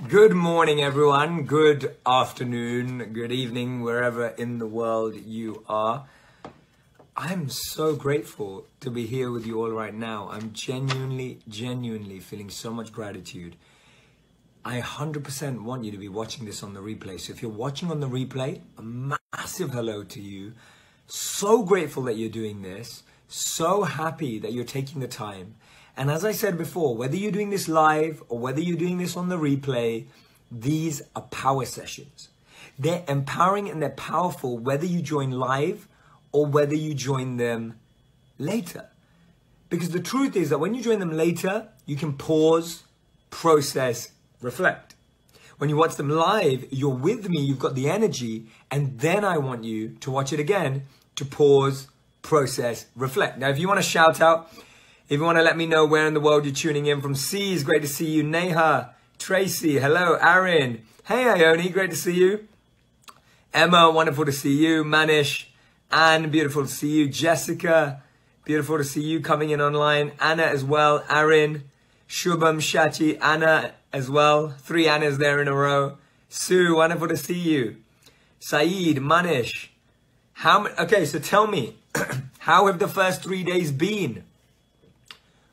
Good morning, everyone. Good afternoon, good evening, wherever in the world you are. I'm so grateful to be here with you all right now. I'm genuinely feeling so much gratitude. I 100% want you to be watching this on the replay. So if you're watching on the replay, a massive hello to you. So grateful that you're doing this. So happy that you're taking the time. And as I said before, whether you're doing this live or whether you're doing this on the replay, these are power sessions. They're empowering and they're powerful whether you join live or whether you join them later. Because the truth is that when you join them later, you can pause, process, reflect. When you watch them live, you're with me, you've got the energy, and then I want you to watch it again to pause, process, reflect. Now, if you want to shout out, if you want to let me know where in the world you're tuning in from, C's, great to see you. Neha, Tracy, hello. Aaron, hey Ione, great to see you. Emma, wonderful to see you. Manish, Anne, beautiful to see you. Jessica, beautiful to see you coming in online. Anna as well. Aaron, Shubham, Shachi, Anna as well. 3 Annas there in a row. Sue, wonderful to see you. Saeed, Manish. Okay, so tell me, how have the first 3 days been?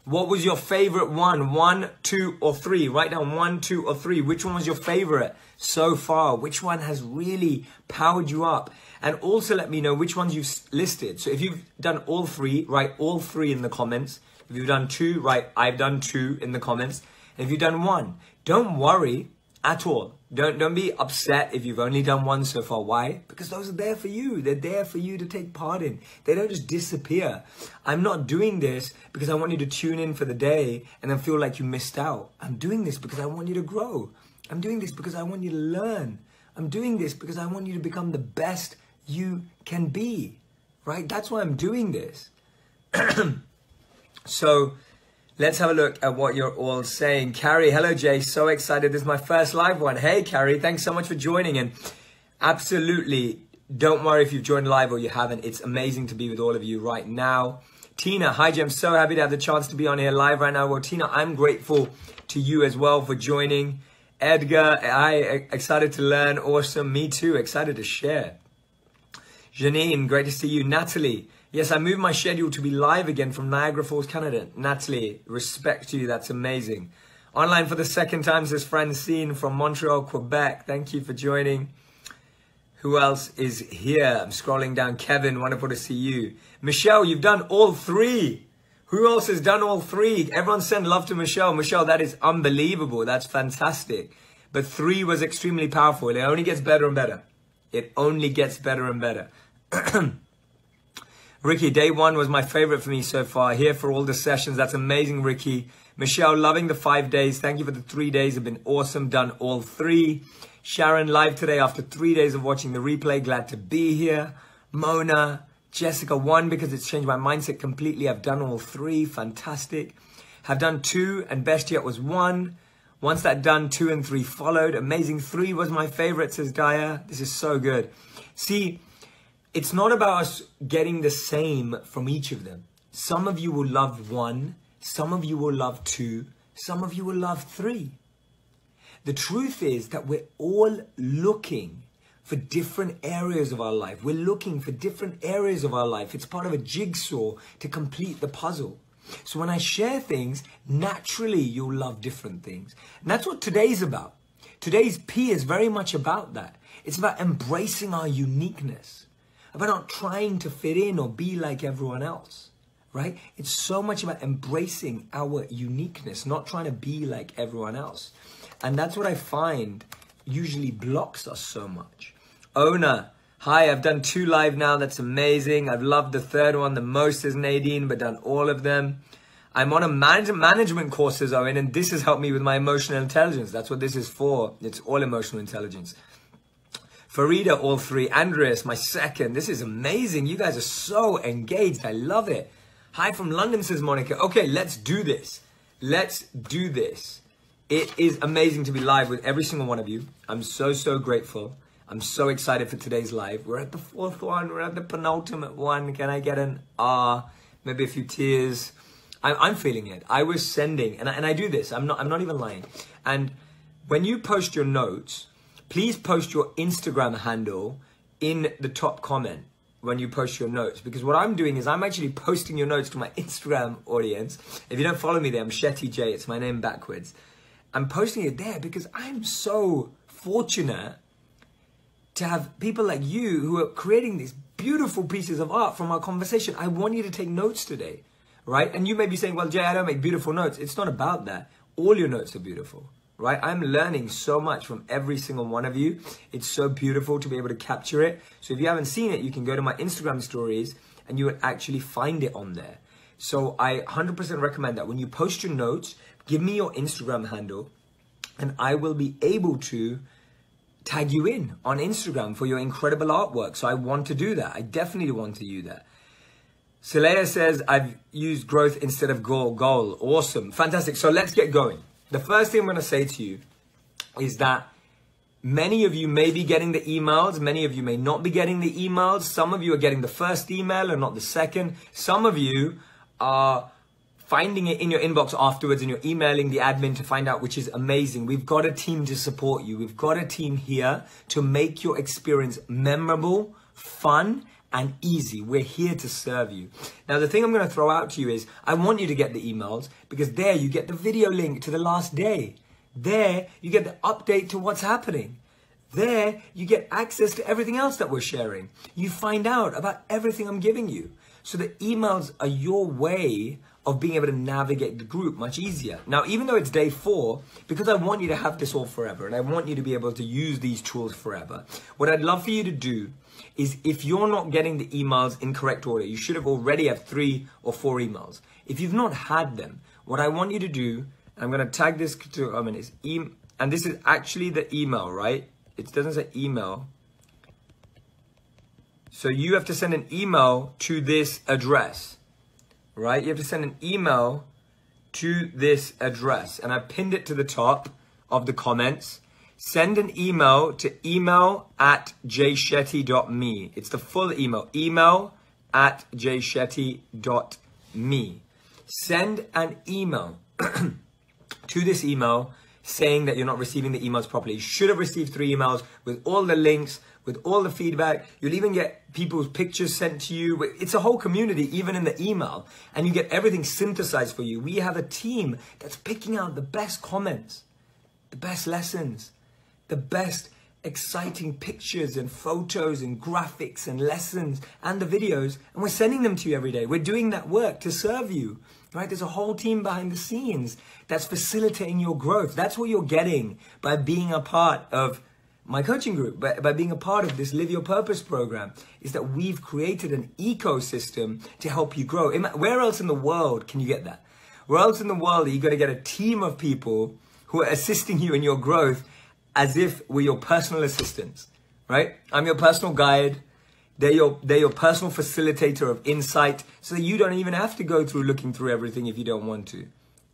What was your favorite one? 1, 2, or 3? Write down 1, 2, or 3. Which one was your favorite so far? Which one has really powered you up? And also let me know which ones you've listed. So if you've done all 3, write all 3 in the comments. If you've done 2, write I've done 2 in the comments. And if you've done 1, don't worry at all. Don't be upset if you've only done 1 so far. Why? Because those are there for you. They're there for you to take part in. They don't just disappear. I'm not doing this because I want you to tune in for the day and then feel like you missed out. I'm doing this because I want you to grow. I'm doing this because I want you to learn. I'm doing this because I want you to become the best you can be. Right? That's why I'm doing this. So let's have a look at what you're all saying. Carrie, hello Jay, so excited. This is my first live one. Hey Carrie, thanks so much for joining. And absolutely, don't worry if you've joined live or you haven't. It's amazing to be with all of you right now. Tina, hi Jay, I'm so happy to have the chance to be on here live right now. Well, Tina, I'm grateful to you as well for joining. Edgar, excited to learn. Awesome, me too, excited to share. Janine, great to see you. Natalie, yes, I moved my schedule to be live again from Niagara Falls, Canada. Natalie, respect to you. That's amazing. Online for the second time, says Francine from Montreal, Quebec. Thank you for joining. Who else is here? I'm scrolling down. Kevin, wonderful to see you. Michelle, you've done all 3. Who else has done all 3? Everyone send love to Michelle. Michelle, that is unbelievable. That's fantastic. But 3 was extremely powerful. It only gets better and better. It only gets better and better. Ricky, day 1 was my favorite for me so far. Here for all the sessions. That's amazing, Ricky. Michelle, loving the 5 days. Thank you for the 3 days. Have been awesome. Done all 3. Sharon, live today after 3 days of watching the replay. Glad to be here. Mona, Jessica, 1 because it's changed my mindset completely. I've done all 3. Fantastic. Have done 2 and best yet was 1. Once that done, 2 and 3 followed. Amazing. 3 was my favorite, says Daya. This is so good. See, it's not about us getting the same from each of them. Some of you will love 1, some of you will love 2, some of you will love 3. The truth is that we're all looking for different areas of our life. We're looking for different areas of our life. It's part of a jigsaw to complete the puzzle. So when I share things, naturally you'll love different things. And that's what today's about. Today's P is very much about that. It's about embracing our uniqueness. About not trying to fit in or be like everyone else, right? It's so much about embracing our uniqueness, not trying to be like everyone else. And that's what I find usually blocks us so much. Ona, hi, I've done 2 live now. That's amazing. I've loved the 3rd one the most, says Nadine, but done all of them. I'm on a management course, says Owen, and this has helped me with my emotional intelligence. That's what this is for. It's all emotional intelligence. Farida, all 3. Andreas, my 2nd. This is amazing. You guys are so engaged. I love it. Hi from London, says Monica. Okay, let's do this. Let's do this. It is amazing to be live with every single one of you. I'm so grateful. I'm so excited for today's live. We're at the 4th one. We're at the penultimate one. Can I get an ah? Maybe a few tears. I'm feeling it. I was sending, and I do this. I'm not even lying. And when you post your notes, please post your Instagram handle in the top comment when you post your notes, because what I'm doing is I'm actually posting your notes to my Instagram audience. If you don't follow me there, I'm Shetty J, it's my name backwards. I'm posting it there because I'm so fortunate to have people like you who are creating these beautiful pieces of art from our conversation. I want you to take notes today, right? And you may be saying, well, Jay, I don't make beautiful notes. It's not about that. All your notes are beautiful, right? I'm learning so much from every single one of you. It's so beautiful to be able to capture it. So if you haven't seen it, you can go to my Instagram stories and you will actually find it on there. So I 100% recommend that when you post your notes, give me your Instagram handle and I will be able to tag you in on Instagram for your incredible artwork. So I want to do that. I definitely want to do that. Saleha says, I've used growth instead of goal. Awesome. Fantastic. So let's get going. The first thing I'm going to say to you is that many of you may be getting the emails. Many of you may not be getting the emails. Some of you are getting the first email and not the second. Some of you are finding it in your inbox afterwards and you're emailing the admin to find out, which is amazing. We've got a team to support you. We've got a team here to make your experience memorable, fun, and easy. We're here to serve you. Now, the thing I'm going to throw out to you is I want you to get the emails because there you get the video link to the last day. There you get the update to what's happening. There you get access to everything else that we're sharing. You find out about everything I'm giving you. So the emails are your way of being able to navigate the group much easier. Now, even though it's day 4, because I want you to have this all forever and I want you to be able to use these tools forever, what I'd love for you to do is if you're not getting the emails in correct order, you should have already have 3 or 4 emails. If you've not had them, what I want you to do, I'm going to tag this to, and this is actually the email, right? It doesn't say email. So you have to send an email to this address, right? You have to send an email to this address. And I pinned it to the top of the comments. Send an email to email@jayshetty.me. It's the full email, email@jayshetty.me. Send an email to this email saying that you're not receiving the emails properly. You should have received 3 emails with all the links, with all the feedback. You'll even get people's pictures sent to you. It's a whole community, even in the email. And you get everything synthesized for you. We have a team that's picking out the best comments, the best lessons, the best exciting pictures and photos and graphics and lessons and the videos. And we're sending them to you every day. We're doing that work to serve you, right? There's a whole team behind the scenes that's facilitating your growth. That's what you're getting by being a part of my coaching group, by being a part of this Live Your Purpose program, is that we've created an ecosystem to help you grow. Where else in the world can you get that? Where else in the world are you going to get a team of people who are assisting you in your growth as if we're your personal assistants, right? I'm your personal guide. They're your personal facilitator of insight, so that you don't even have to go through looking through everything if you don't want to,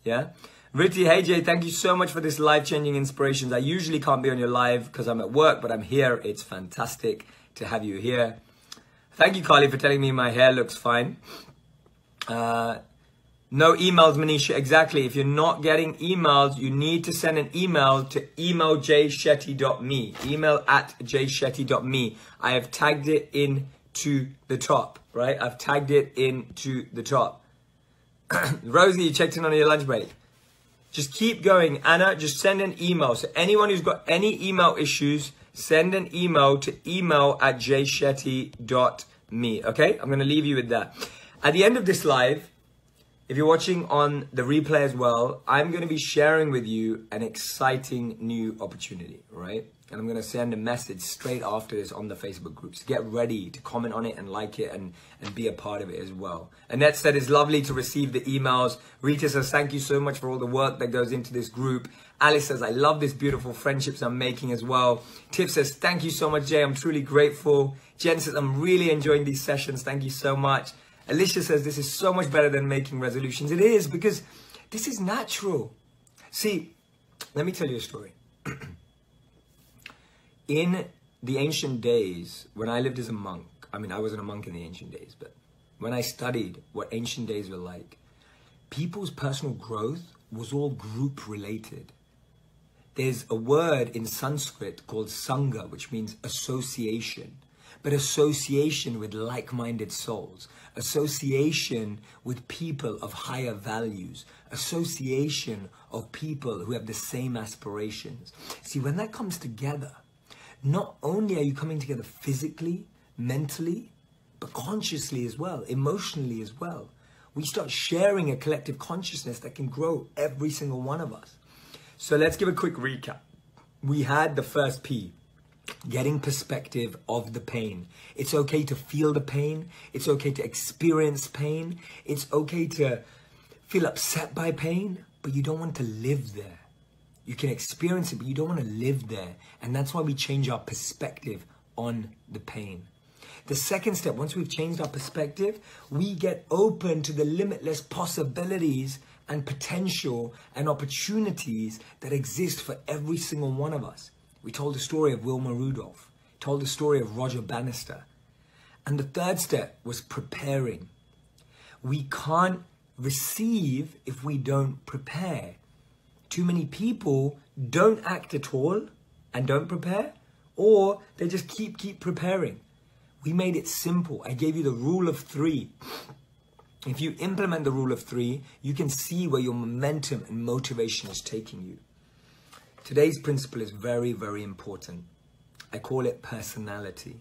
yeah? Riti, hey Jay, thank you so much for this life-changing inspirations. I usually can't be on your live because I'm at work, but I'm here. It's fantastic to have you here. Thank you, Carly, for telling me my hair looks fine. No emails, Manisha. Exactly. If you're not getting emails, you need to send an email to email@jayshetty.me. Email@jayshetty.me. I have tagged it into the top, right? I've tagged it into the top. Rosie, you checked in on your lunch break. Just keep going. Anna, just send an email. So anyone who's got any email issues, send an email to email@jayshetty.me. Okay? I'm going to leave you with that. At the end of this live, if you're watching on the replay as well, I'm going to be sharing with you an exciting new opportunity, right? And I'm going to send a message straight after this on the Facebook groups. Get ready to comment on it and like it and be a part of it as well. Annette said it's lovely to receive the emails. Rita says thank you so much for all the work that goes into this group. Alice says I love this beautiful friendships I'm making as well. Tiff says thank you so much, Jay. I'm truly grateful. Jen says I'm really enjoying these sessions. Thank you so much. Alicia says this is so much better than making resolutions. It is, because this is natural. See, let me tell you a story. In the ancient days, when I lived as a monk, I wasn't a monk in the ancient days, but when I studied what ancient days were like, people's personal growth was all group related. There's a word in Sanskrit called Sangha, which means association. But association with like-minded souls, association with people of higher values, association of people who have the same aspirations. See, when that comes together, not only are you coming together physically, mentally, but consciously as well, emotionally as well. We start sharing a collective consciousness that can grow every single one of us. So let's give a quick recap. We had the first P, getting perspective of the pain. It's okay to feel the pain. It's okay to experience pain. It's okay to feel upset by pain, but you don't want to live there. You can experience it, but you don't want to live there. And that's why we change our perspective on the pain. The second step, once we've changed our perspective, we get open to the limitless possibilities and potential and opportunities that exist for every single one of us. We told the story of Wilma Rudolph, told the story of Roger Bannister. And the third step was preparing. We can't receive if we don't prepare. Too many people don't act at all and don't prepare, or they just keep preparing. We made it simple. I gave you the rule of 3. If you implement the rule of 3, you can see where your momentum and motivation is taking you. Today's principle is very, very important. I call it personality.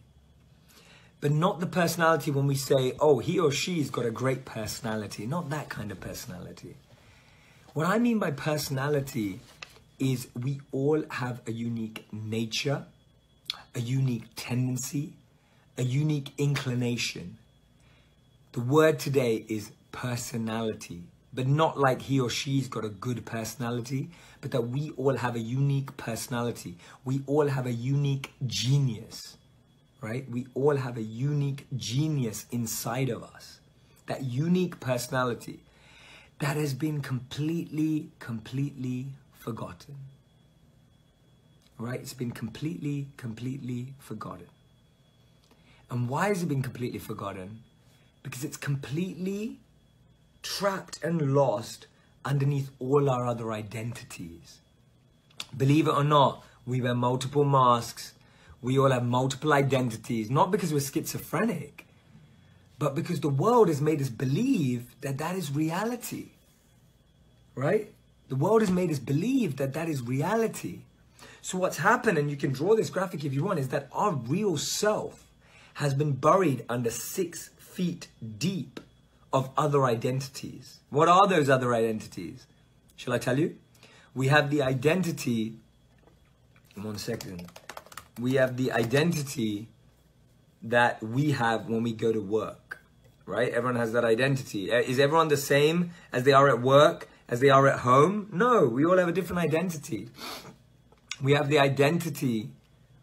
But not the personality when we say, oh, he or she's got a great personality. Not that kind of personality. What I mean by personality is we all have a unique nature, a unique tendency, a unique inclination. The word today is personality, but not like he or she's got a good personality, but that we all have a unique personality. We all have a unique genius, right? We all have a unique genius inside of us. That unique personality that has been completely forgotten, right? It's been completely forgotten. And why has it been completely forgotten? Because it's completely trapped and lost underneath all our other identities. Believe it or not, we wear multiple masks. We all have multiple identities, not because we're schizophrenic, but because the world has made us believe that that is reality, right? The world has made us believe that that is reality. So what's happened, and you can draw this graphic if you want, is that our real self has been buried under 6 feet deep of other identities. What are those other identities? Shall I tell you? We have the identity, 1 second. We have the identity that we have when we go to work, right? Everyone has that identity. Is everyone the same as they are at work, as they are at home? No, we all have a different identity. We have the identity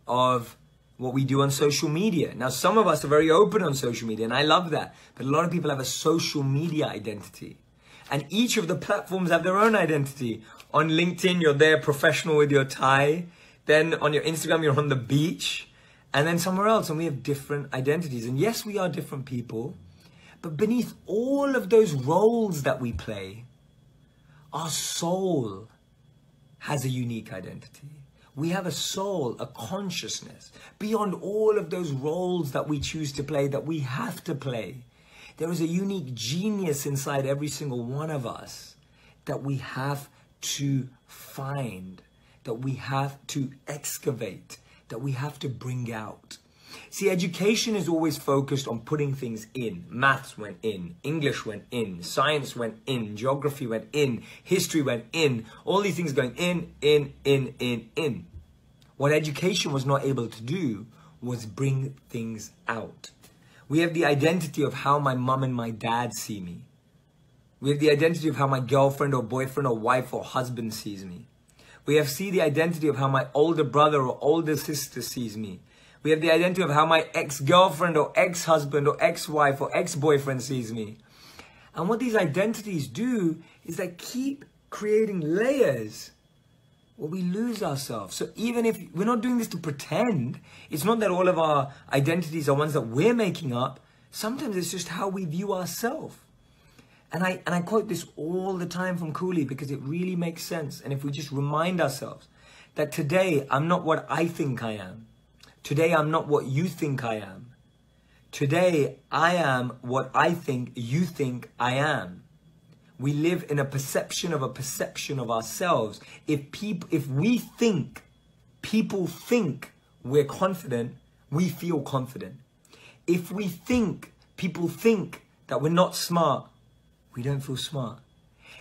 of what we do on social media. Now, some of us are very open on social media, and I love that. But a lot of people have a social media identity. And each of the platforms have their own identity. On LinkedIn, you're there professional with your tie. Then on your Instagram, you're on the beach. And then somewhere else, and we have different identities. And yes, we are different people. But beneath all of those roles that we play, our soul has a unique identity. We have a soul, a consciousness, beyond all of those roles that we choose to play, that we have to play. There is a unique genius inside every single one of us that we have to find, that we have to excavate, that we have to bring out. See, education is always focused on putting things in. Maths went in, English went in, science went in, geography went in, history went in, all these things going in. What education was not able to do was bring things out. We have the identity of how my mom and my dad see me. We have the identity of how my girlfriend or boyfriend or wife or husband sees me. We have the identity of how my older brother or older sister sees me. We have the identity of how my ex-girlfriend or ex-husband or ex-wife or ex-boyfriend sees me. And what these identities do is they keep creating layers where we lose ourselves. So even if we're not doing this to pretend, it's not that all of our identities are ones that we're making up. Sometimes it's just how we view ourselves. And I quote this all the time from Cooley because it really makes sense. And if we just remind ourselves that today I'm not what I think I am. Today I'm not what you think I am. Today I am what I think you think I am. We live in a perception of ourselves. If we think people think we're confident, we feel confident. If we think people think that we're not smart, we don't feel smart.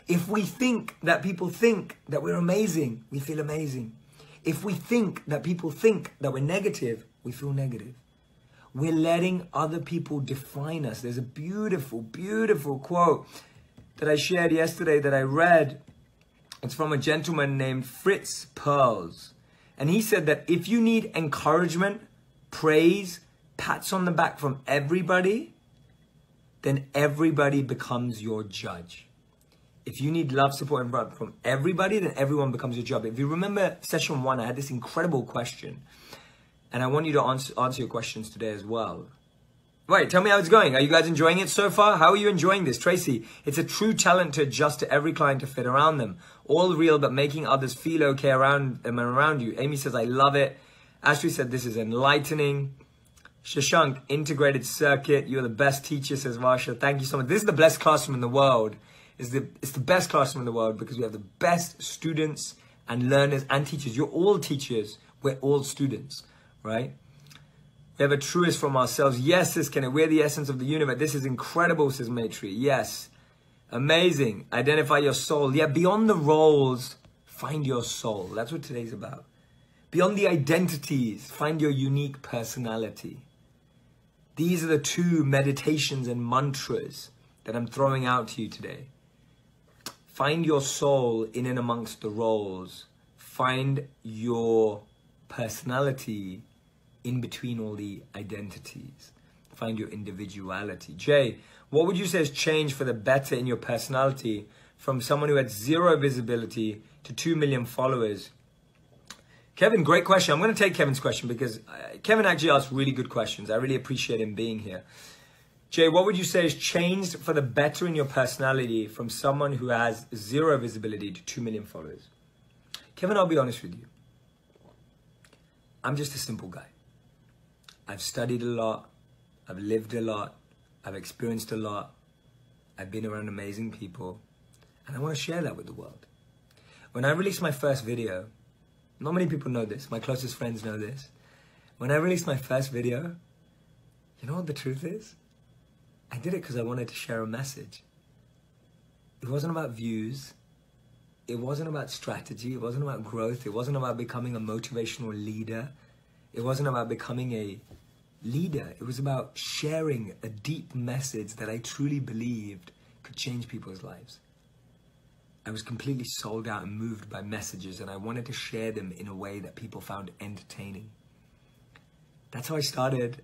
If we think that people think that we're amazing, we feel amazing. If we think that people think that we're negative, we feel negative. We're letting other people define us. There's a beautiful, beautiful quote that I shared yesterday that I read. It's from a gentleman named Fritz Perls. And he said that if you need encouragement, praise, pats on the back from everybody, then everybody becomes your judge. If you need love, support, and from everybody, then everyone becomes your judge. If you remember session 1, I had this incredible question. And I want you to answer your questions today as well. Right, tell me how it's going. Are you guys enjoying it so far? How are you enjoying this? Tracy, it's a true talent to adjust to every client to fit around them. All real, but making others feel okay around them and around you. Amy says, I love it. Ashley said, this is enlightening. Shashank, integrated circuit. You're the best teacher, says Varsha. Thank you so much. This is the best classroom in the world. It's the best classroom in the world because we have the best students and learners and teachers. You're all teachers. We're all students, right? We have a truest from ourselves. Yes, says Kenneth. We're the essence of the universe. This is incredible, says Maitri. Yes. Amazing. Identify your soul. Yeah, beyond the roles, find your soul. That's what today's about. Beyond the identities, find your unique personality. These are the 2 meditations and mantras that I'm throwing out to you today. Find your soul in and amongst the roles. Find your personality in between all the identities. Find your individuality. Jay, what would you say has changed for the better in your personality from someone who had 0 visibility to 2 million followers? Kevin, great question. I'm going to take Kevin's question because Kevin actually asked really good questions. I really appreciate him being here. Jay, what would you say has changed for the better in your personality from someone who has 0 visibility to 2 million followers? Kevin, I'll be honest with you. I'm just a simple guy. I've studied a lot. I've lived a lot. I've experienced a lot. I've been around amazing people. And I want to share that with the world. When I released my first video, not many people know this. My closest friends know this. When I released my first video, you know what the truth is? I did it because I wanted to share a message. It wasn't about views. It wasn't about strategy. It wasn't about growth. It wasn't about becoming a motivational leader. It wasn't about becoming a leader. It was about sharing a deep message that I truly believed could change people's lives. I was completely sold out and moved by messages, and I wanted to share them in a way that people found entertaining. That's how I started.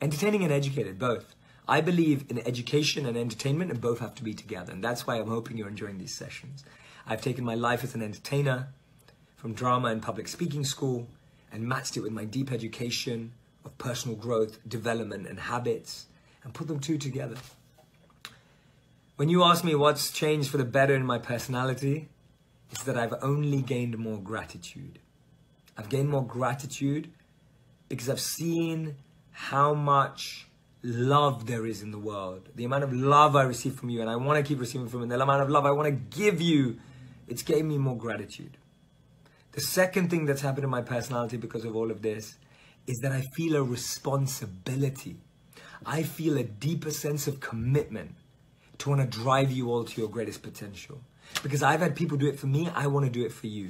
Entertaining and educated, both. I believe in education and entertainment, and both have to be together. And that's why I'm hoping you're enjoying these sessions. I've taken my life as an entertainer from drama and public speaking school and matched it with my deep education of personal growth, development, and habits, and put them 2 together. When you ask me what's changed for the better in my personality, it's that I've only gained more gratitude. I've gained more gratitude because I've seen how much love there is in the world. The amount of love I receive from you, and I want to keep receiving from you, and the amount of love I want to give you, it's gave me more gratitude. The second thing that's happened in my personality because of all of this is that I feel a responsibility. I feel a deeper sense of commitment to want to drive you all to your greatest potential. Because I've had people do it for me, I want to do it for you.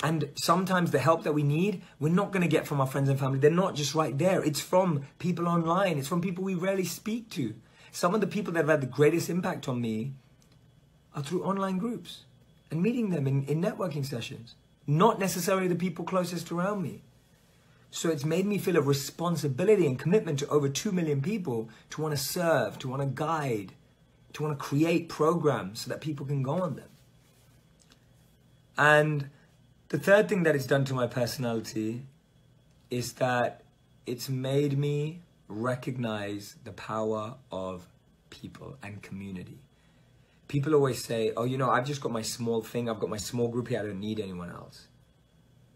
And sometimes the help that we need, we're not going to get from our friends and family. They're not just right there. It's from people online. It's from people we rarely speak to. Some of the people that have had the greatest impact on me are through online groups and meeting them in networking sessions. Not necessarily the people closest around me. So it's made me feel a responsibility and commitment to over 2 million people to want to serve, to want to guide, to want to create programs so that people can go on them. And the third thing that it's done to my personality is that it's made me recognize the power of people and community. people always say, oh, you know, I've just got my small thing. I've got my small group here. I don't need anyone else.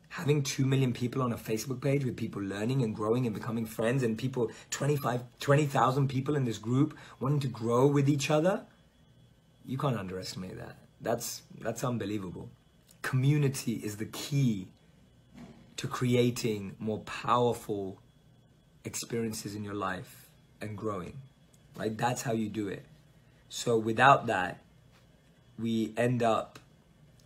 Having 2 million people on a Facebook page with people learning and growing and becoming friends, and people, 20,000 people in this group wanting to grow with each other, you can't underestimate that. That's unbelievable. Community is the key to creating more powerful experiences in your life and growing. Right? That's how you do it. So without that, we end up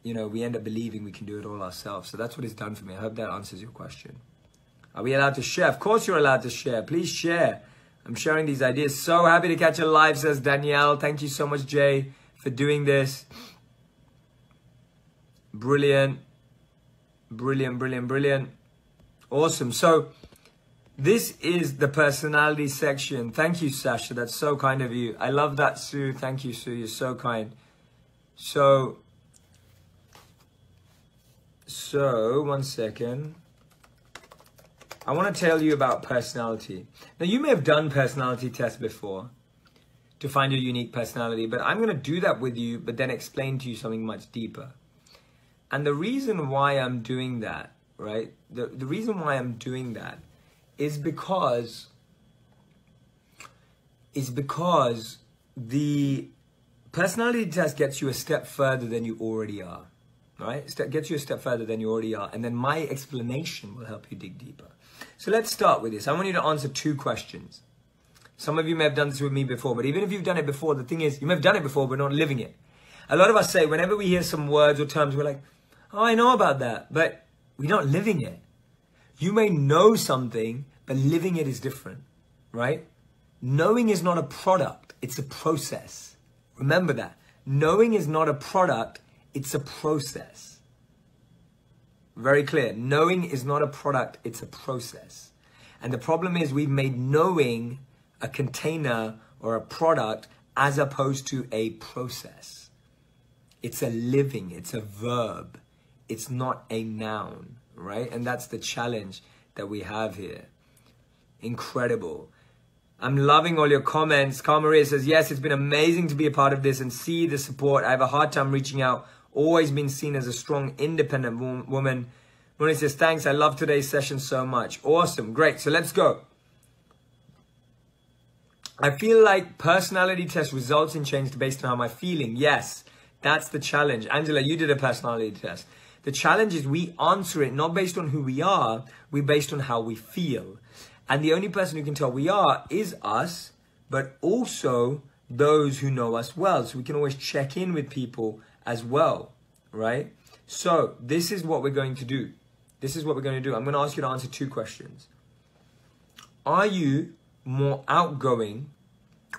believing we can do it all ourselves. So that's what it's done for me. I hope that answers your question. Are we allowed to share? Of course you're allowed to share. Please share. I'm sharing these ideas. So happy to catch a live, says Danielle. Thank you so much, Jay, for doing this. Brilliant. Brilliant, brilliant, brilliant. Awesome. So this is the personality section. Thank you, Sasha. That's so kind of you. I love that, Sue. Thank you, Sue. You're so kind. So, one second. I want to tell you about personality. Now, you may have done personality tests before to find your unique personality, but I'm going to do that with you, but then explain to you something much deeper. And the reason why I'm doing that, right? The reason why I'm doing that is because the personality test gets you a step further than you already are, right? Gets you a step further than you already are. And then my explanation will help you dig deeper. So let's start with this. I want you to answer 2 questions. Some of you may have done this with me before, but even if you've done it before, the thing is, you may have done it before, but not living it. A lot of us say, whenever we hear some words or terms, we're like, oh, I know about that, but we're not living it. You may know something, but living it is different, right? Knowing is not a product, it's a process. Remember that. Knowing is not a product, it's a process. Very clear. Knowing is not a product, it's a process. And the problem is we've made knowing a container or a product as opposed to a process. It's a living, it's a verb. It's not a noun, right? And that's the challenge that we have here. Incredible. I'm loving all your comments. Carl Maria says, yes, it's been amazing to be a part of this and see the support. I have a hard time reaching out. Always been seen as a strong, independent woman. Moni says, thanks. I love today's session so much. Awesome. Great. So let's go. I feel like personality test results in change based on how I'm feeling. Yes, that's the challenge. Angela, you did a personality test. The challenge is we answer it not based on who we are, we're based on how we feel. And the only person who can tell we are is us, but also those who know us well. So we can always check in with people as well, right? So this is what we're going to do. This is what we're going to do. I'm going to ask you to answer 2 questions. Are you more outgoing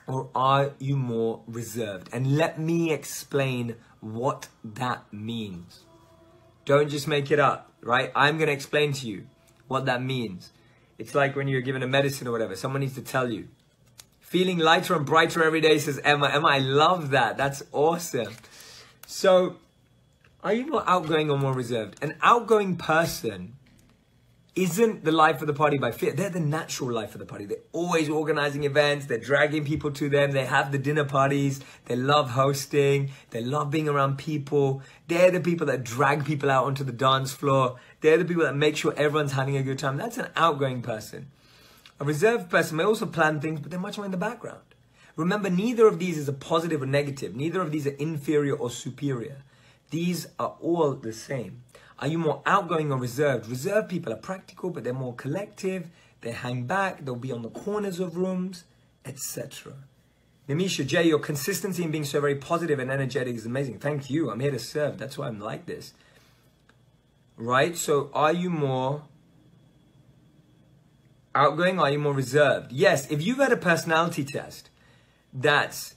or are you more reserved? And let me explain what that means. Don't just make it up, right? I'm going to explain to you what that means. It's like when you're given a medicine or whatever. Someone needs to tell you. Feeling lighter and brighter every day, says Emma. Emma, I love that. That's awesome. So, are you more outgoing or more reserved? An outgoing person isn't the life of the party by fear. They're the natural life of the party. They're always organizing events. They're dragging people to them. They have the dinner parties. They love hosting. They love being around people. They're the people that drag people out onto the dance floor. They're the people that make sure everyone's having a good time. That's an outgoing person. A reserved person may also plan things, but they're much more in the background. Remember, neither of these is a positive or negative. Neither of these are inferior or superior. These are all the same. Are you more outgoing or reserved? Reserved people are practical, but they're more collective. They hang back. They'll be on the corners of rooms, etc. Namisha, Jay, your consistency in being so very positive and energetic is amazing. Thank you. I'm here to serve. That's why I'm like this. Right? So are you more outgoing or are you more reserved? Yes, if you've had a personality test that's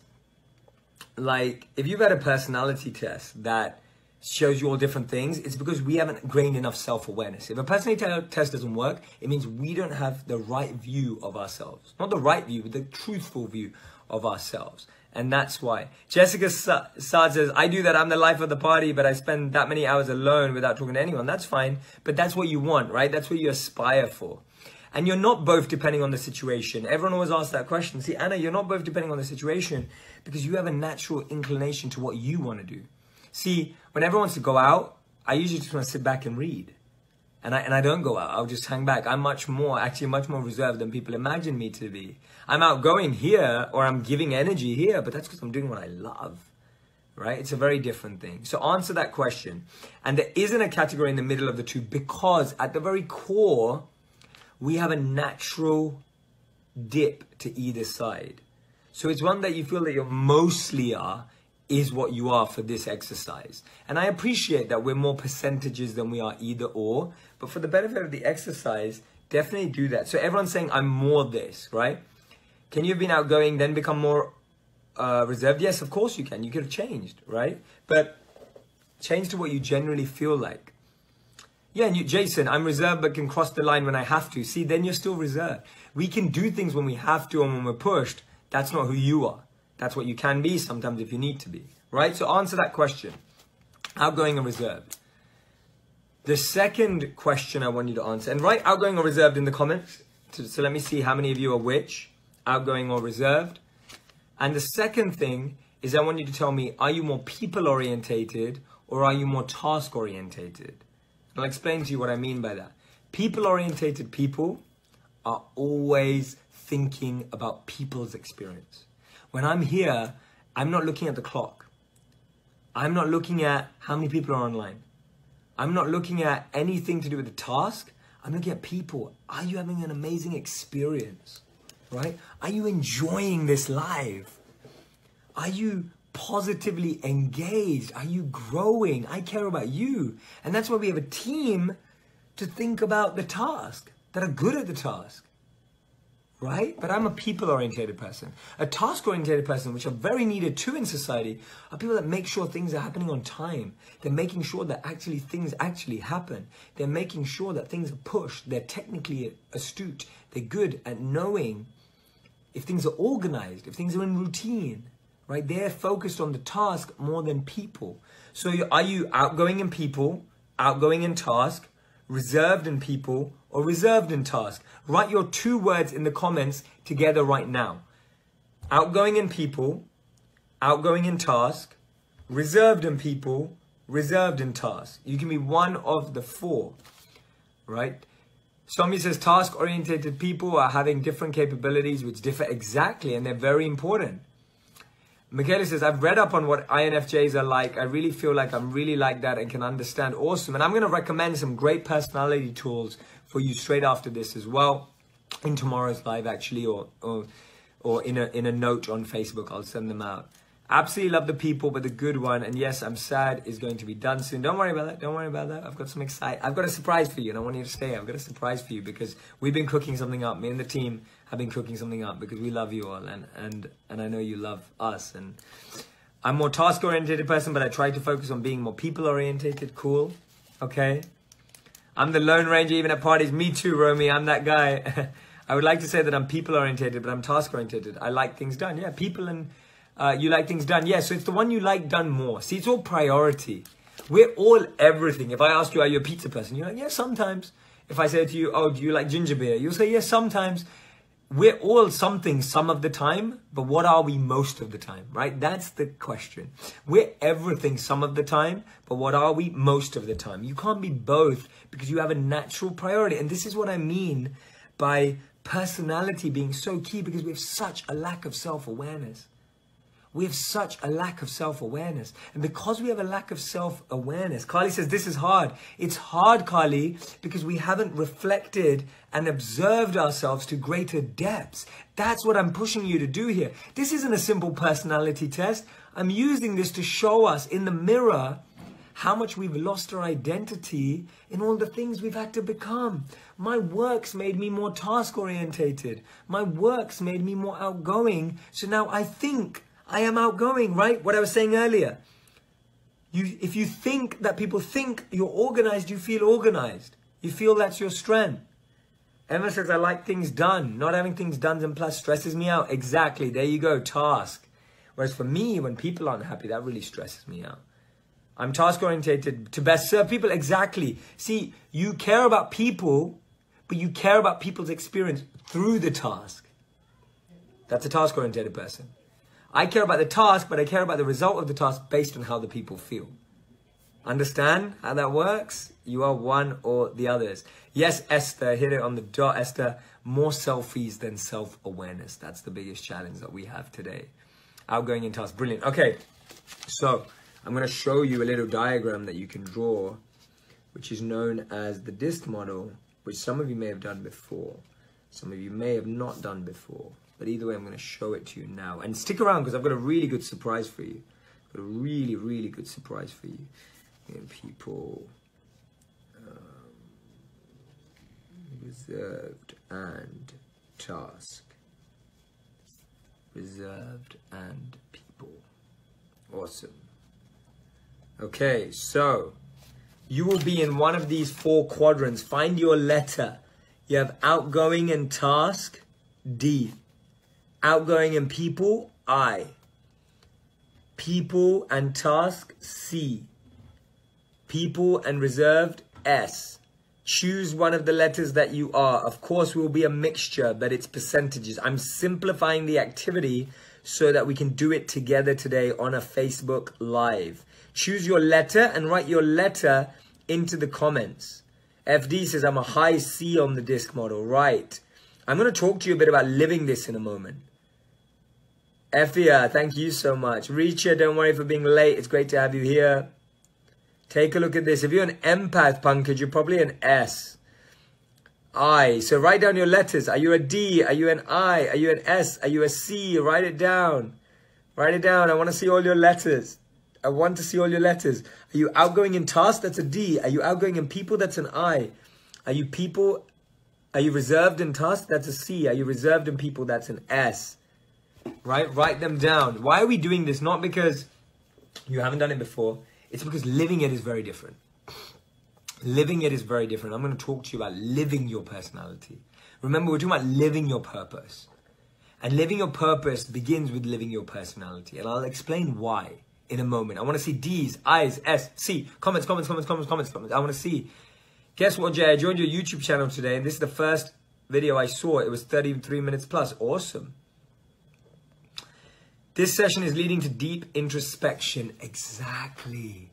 like, if you've had a personality test that shows you all different things, it's because we haven't gained enough self-awareness. If a personality test doesn't work, it means we don't have the right view of ourselves. Not the right view, but the truthful view of ourselves. And that's why. Jessica Saad says, I do that. I'm the life of the party, but I spend that many hours alone without talking to anyone. That's fine. But that's what you want, right? That's what you aspire for. And you're not both depending on the situation. Everyone always asks that question. See, Anna, you're not both depending on the situation because you have a natural inclination to what you want to do. See, when everyone wants to go out, I usually just want to sit back and read. And I don't go out. I'll just hang back. I'm much more reserved than people imagine me to be. I'm outgoing here, or I'm giving energy here, but that's because I'm doing what I love. Right? It's a very different thing. So answer that question. And there isn't a category in the middle of the two because at the very core, we have a natural dip to either side. So it's one that you feel that you mostly are is what you are for this exercise. And I appreciate that we're more percentages than we are either or, but for the benefit of the exercise, definitely do that. So everyone's saying I'm more this, right? Can you have been outgoing, then become more reserved? Yes, of course you can. You could have changed, right? But change to what you generally feel like. Yeah, and Jason, I'm reserved but can cross the line when I have to. See, then you're still reserved. We can do things when we have to and when we're pushed. That's not who you are. That's what you can be sometimes if you need to be, right? So answer that question. Outgoing or reserved? The second question I want you to answer, and write outgoing or reserved in the comments. So let me see how many of you are which, outgoing or reserved. And the second thing is I want you to tell me, are you more people orientated or are you more task orientated? I'll explain to you what I mean by that. People-orientated people are always thinking about people's experience. When I'm here, I'm not looking at the clock. I'm not looking at how many people are online. I'm not looking at anything to do with the task. I'm looking at people. Are you having an amazing experience? Right? Are you enjoying this live? Are you positively engaged? Are you growing? I care about you. And that's why we have a team to think about the task, that are good at the task. Right? But I'm a people-oriented person. A task-oriented person, which are very needed too in society, are people that make sure things are happening on time. They're making sure that things actually happen. They're making sure that things are pushed. They're technically astute. They're good at knowing if things are organized, if things are in routine. Right? They're focused on the task more than people. So are you outgoing in people, outgoing in task, reserved in people, or reserved in task? Write your 2 words in the comments together right now. Outgoing in people, outgoing in task, reserved in people, reserved in task. You can be one of the 4, right? Somebody says task-oriented people are having different capabilities which differ exactly, and they're very important. Michaela says, I've read up on what INFJs are like. I really feel like I'm really like that and can understand. Awesome. And I'm going to recommend some great personality tools for you straight after this as well. In tomorrow's live, actually, or in a note on Facebook. I'll send them out. Absolutely love the people, but the good one. And yes, I'm sad is going to be done soon. Don't worry about that. Don't worry about that. I've got a surprise for you, and I want you to stay. I've got a surprise for you because we've been cooking something up. Me and the team have been cooking something up because we love you all, and I know you love us. And I'm more task-oriented person, but I try to focus on being more people-oriented. Cool. Okay. I'm the Lone Ranger even at parties. Me too, Romy. I'm that guy. I would like to say that I'm people-oriented, but I'm task-oriented. I like things done. Yeah, people and you like things done. Yeah, so it's the one you like done more. See, it's all priority. We're all everything. If I ask you, are you a pizza person? You're like, yeah, sometimes. If I say to you, oh, do you like ginger beer? You'll say, yes, sometimes. We're all something some of the time, but what are we most of the time, right? That's the question. We're everything some of the time, but what are we most of the time? You can't be both because you have a natural priority. And this is what I mean by personality being so key, because we have such a lack of self-awareness. We have such a lack of self-awareness. And because we have a lack of self-awareness, Carly says, this is hard. It's hard, Carly, because we haven't reflected and observed ourselves to greater depths. That's what I'm pushing you to do here. This isn't a simple personality test. I'm using this to show us in the mirror how much we've lost our identity in all the things we've had to become. My works made me more task-orientated. My works made me more outgoing. So now I think I am outgoing, right? What I was saying earlier. If you think that people think you're organized, you feel organized. You feel that's your strength. Emma says, I like things done. Not having things done and plus stresses me out. Exactly. There you go. Task. Whereas for me, when people aren't happy, that really stresses me out. I'm task orientated to best serve people. Exactly. See, you care about people, but but you care about people's experience through the task. That's a task-oriented person. I care about the task, but I care about the result of the task based on how the people feel. Understand how that works? You are one or the others. Yes, Esther, hit it on the dot, Esther. More selfies than self-awareness. That's the biggest challenge that we have today. Outgoing in task. Brilliant. Okay, so I'm going to show you a little diagram that you can draw, which is known as the DISC model, which some of you may have done before. Some of you may have not done before. But either way, I'm going to show it to you now. And stick around because I've got a really good surprise for you. I've got a really, really good surprise for you. And people, reserved and task. Reserved and people. Awesome. Okay, so you will be in one of these 4 quadrants. Find your letter. You have outgoing and task, D. Outgoing and people, I. People and task, C. People and reserved, S. Choose one of the letters that you are. Of course, it will be a mixture, but it's percentages. I'm simplifying the activity so that we can do it together today on a Facebook Live. Choose your letter and write your letter into the comments. FD says, I'm a high C on the DISC model. Right. I'm going to talk to you a bit about living this in a moment. Effia, thank you so much. Richa, don't worry for being late. It's great to have you here. Take a look at this. If you're an empath, Pankaj, you're probably an S. I. So write down your letters. Are you a D? Are you an I? Are you an S? Are you a C? Write it down. Write it down. I want to see all your letters. I want to see all your letters. Are you outgoing in task? That's a D. Are you outgoing in people? That's an I. Are you people? Are you reserved in task? That's a C. Are you reserved in people? That's an S. Right? Write them down. Why are we doing this? Not because you haven't done it before. It's because living it is very different. Living it is very different. I'm going to talk to you about living your personality. Remember, we're talking about living your purpose. And living your purpose begins with living your personality. And I'll explain why in a moment. I want to see D's, I's, S, C. Comments. I want to see. Guess what, Jay? I joined your YouTube channel today. And this is the first video I saw. It was 33 minutes plus. Awesome. This session is leading to deep introspection. Exactly.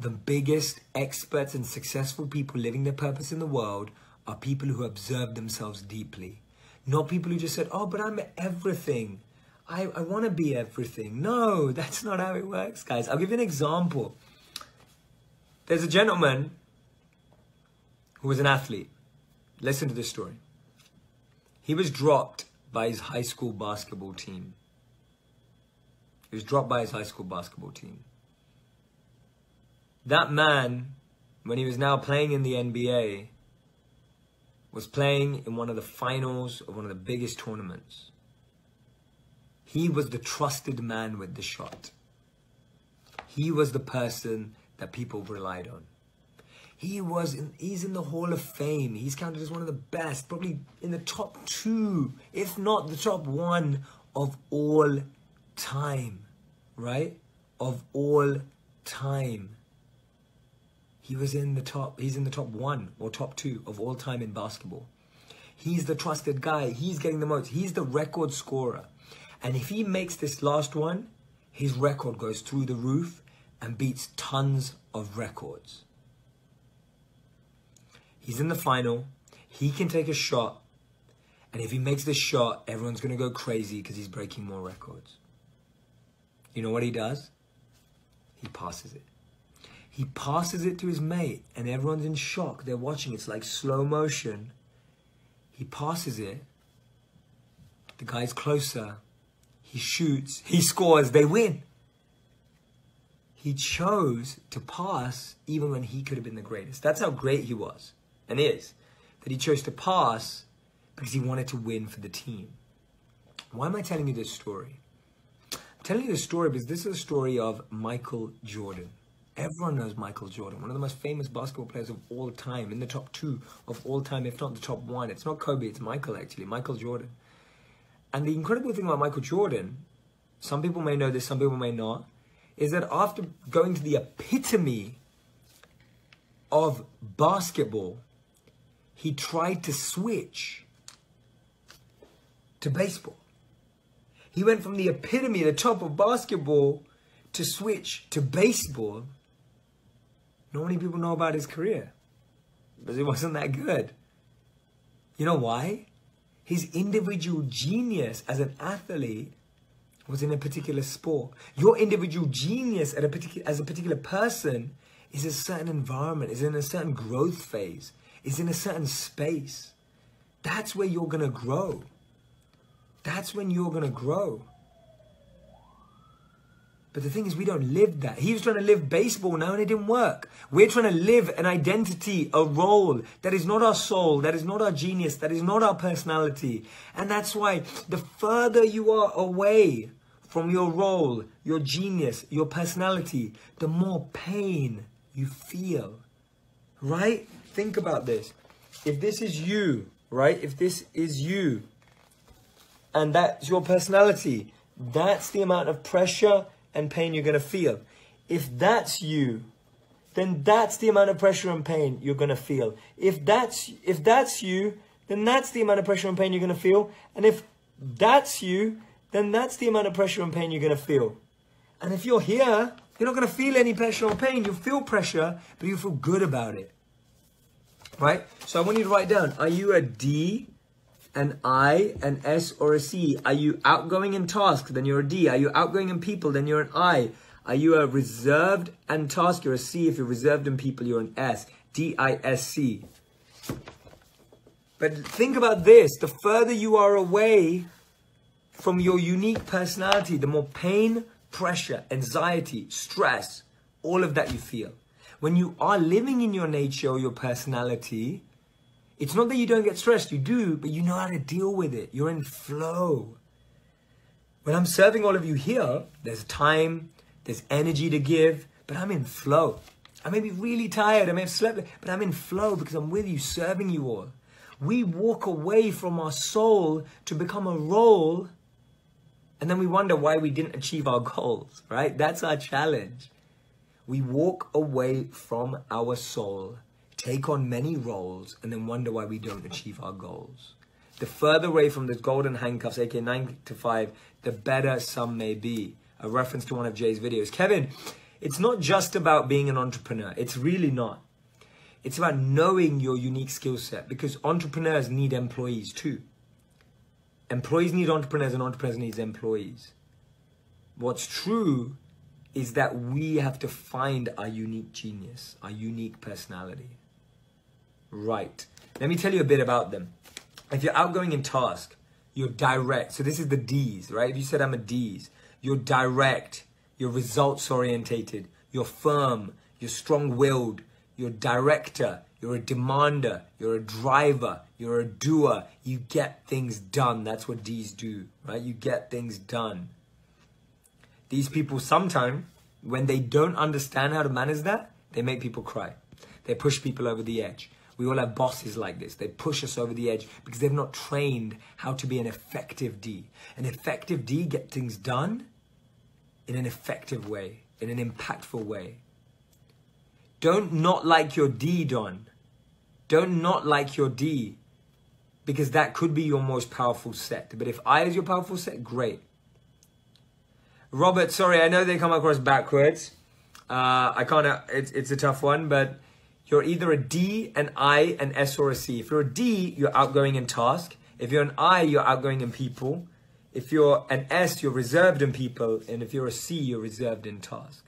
The biggest experts and successful people living their purpose in the world are people who observe themselves deeply. Not people who just said, oh, but I'm everything. I want to be everything. No, that's not how it works, guys. I'll give you an example. There's a gentleman who was an athlete. Listen to this story. He was dropped by his high school basketball team. He was dropped by his high school basketball team. That man, when he was now playing in the NBA, was playing in one of the finals of one of the biggest tournaments. He was the trusted man with the shot. He was the person that people relied on. He's in the Hall of Fame. He's counted as one of the best, probably in the top 2, if not the top 1 of all time, right? Of all time. He's in the top 1 or top 2 of all time in basketball. He's the trusted guy. He's getting the most. He's the record scorer. And if he makes this last one, his record goes through the roof and beats tons of records. He's in the final. He can take a shot. And if he makes this shot, everyone's going to go crazy because he's breaking more records. You know what he does? He passes it. He passes it to his mate, and everyone's in shock. They're watching. It's like slow motion. He passes it. The guy's closer. He shoots. He scores. They win. He chose to pass even when he could have been the greatest. That's how great he was and is. That he chose to pass because he wanted to win for the team. Why am I telling you this story? I'm telling you this story because this is a story of Michael Jordan. Everyone knows Michael Jordan, one of the most famous basketball players of all time, in the top 2 of all time, if not the top 1. It's not Kobe, it's Michael actually, Michael Jordan. And the incredible thing about Michael Jordan, some people may know this, some people may not, is that after going to the epitome of basketball, he tried to switch to baseball. He went from the epitome, the top of basketball, to switch to baseball. Not many people know about his career, because it wasn't that good. You know why? His individual genius as an athlete was in a particular sport. Your individual genius as a particular person is a certain environment, is in a certain growth phase, is in a certain space. That's where you're going to grow. That's when you're going to grow. But the thing is, we don't live that. He was trying to live baseball now and it didn't work. We're trying to live an identity, a role that is not our soul, that is not our genius, that is not our personality. And that's why the further you are away from your role, your genius, your personality, the more pain you feel. Right? Think about this. If this is you, right? If this is you, and that's your personality, that's the amount of pressure and pain you're going to feel. If that's you, then that's the amount of pressure and pain you're going to feel. If that's you, then that's the amount of pressure and pain you're going to feel. And if that's you, then that's the amount of pressure and pain you're going to feel. And if you're here, you're not going to feel any pressure or pain. You'll feel pressure, but you feel good about it. Right? So I want you to write down, are you a D, an I, an S, or a C? Are you outgoing in task? Then you're a D. Are you outgoing in people? Then you're an I. Are you a reserved and task? You're a C. If you're reserved in people, you're an S. D-I-S-C. But think about this. The further you are away from your unique personality, the more pain, pressure, anxiety, stress, all of that you feel. When you are living in your nature or your personality, it's not that you don't get stressed, you do, but you know how to deal with it. You're in flow. When I'm serving all of you here, there's time, there's energy to give, but I'm in flow. I may be really tired, I may have slept, but I'm in flow because I'm with you, serving you all. We walk away from our soul to become a role, and then we wonder why we didn't achieve our goals, right? That's our challenge. We walk away from our soul, take on many roles, and then wonder why we don't achieve our goals. The further away from the golden handcuffs, aka 9 to 5, the better some may be. A reference to one of Jay's videos. Kevin, it's not just about being an entrepreneur. It's really not. It's about knowing your unique skill set, because entrepreneurs need employees too. Employees need entrepreneurs and entrepreneurs need employees. What's true is that we have to find our unique genius, our unique personality. Right. Let me tell you a bit about them. If you're outgoing in task, you're direct. So this is the D's, right? If you said I'm a D's, you're direct, you're results orientated, you're firm, you're strong-willed, you're a director, you're a demander, you're a driver, you're a doer. You get things done. That's what D's do, right? You get things done. These people sometimes, when they don't understand how to manage that, they make people cry. They push people over the edge. We all have bosses like this. They push us over the edge because they've not trained how to be an effective D. An effective D gets things done in an effective way, in an impactful way. Don't not like your D, Don. Don't not like your D, because that could be your most powerful set. But if I is your powerful set, great. Robert, sorry, I know they come across backwards. I can't, it's a tough one, but you're either a D, an I, an S, or a C. If you're a D, you're outgoing in task. If you're an I, you're outgoing in people. If you're an S, you're reserved in people. And if you're a C, you're reserved in task.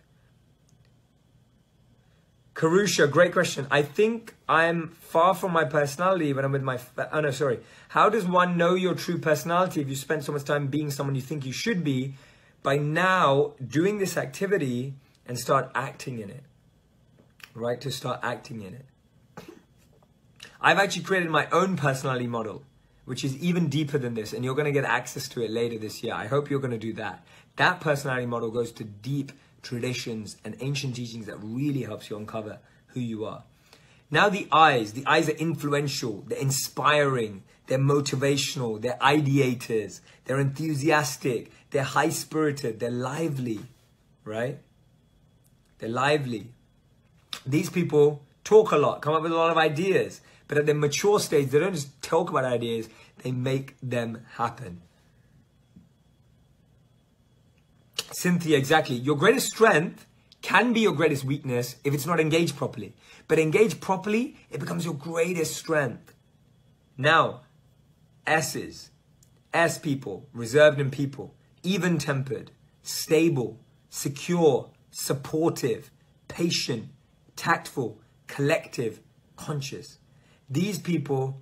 Karusha, great question. I think I'm far from my personality when I'm with my... Oh, no, sorry. How does one know your true personality if you spend so much time being someone you think you should be? By now doing this activity and start acting in it. Right? To start acting in it. I've actually created my own personality model, which is even deeper than this, and you're going to get access to it later this year. I hope you're going to do that. That personality model goes to deep traditions and ancient teachings that really helps you uncover who you are. Now the eyes are influential, they're inspiring, they're motivational, they're ideators, they're enthusiastic, they're high-spirited, they're lively, right? They're lively. These people talk a lot, come up with a lot of ideas. But at the mature stage, they don't just talk about ideas, they make them happen. Cynthia, exactly. Your greatest strength can be your greatest weakness if it's not engaged properly. But engaged properly, it becomes your greatest strength. Now, S's. S people, reserved in people, even-tempered, stable, secure, supportive, patient, tactful, collective, conscious. These people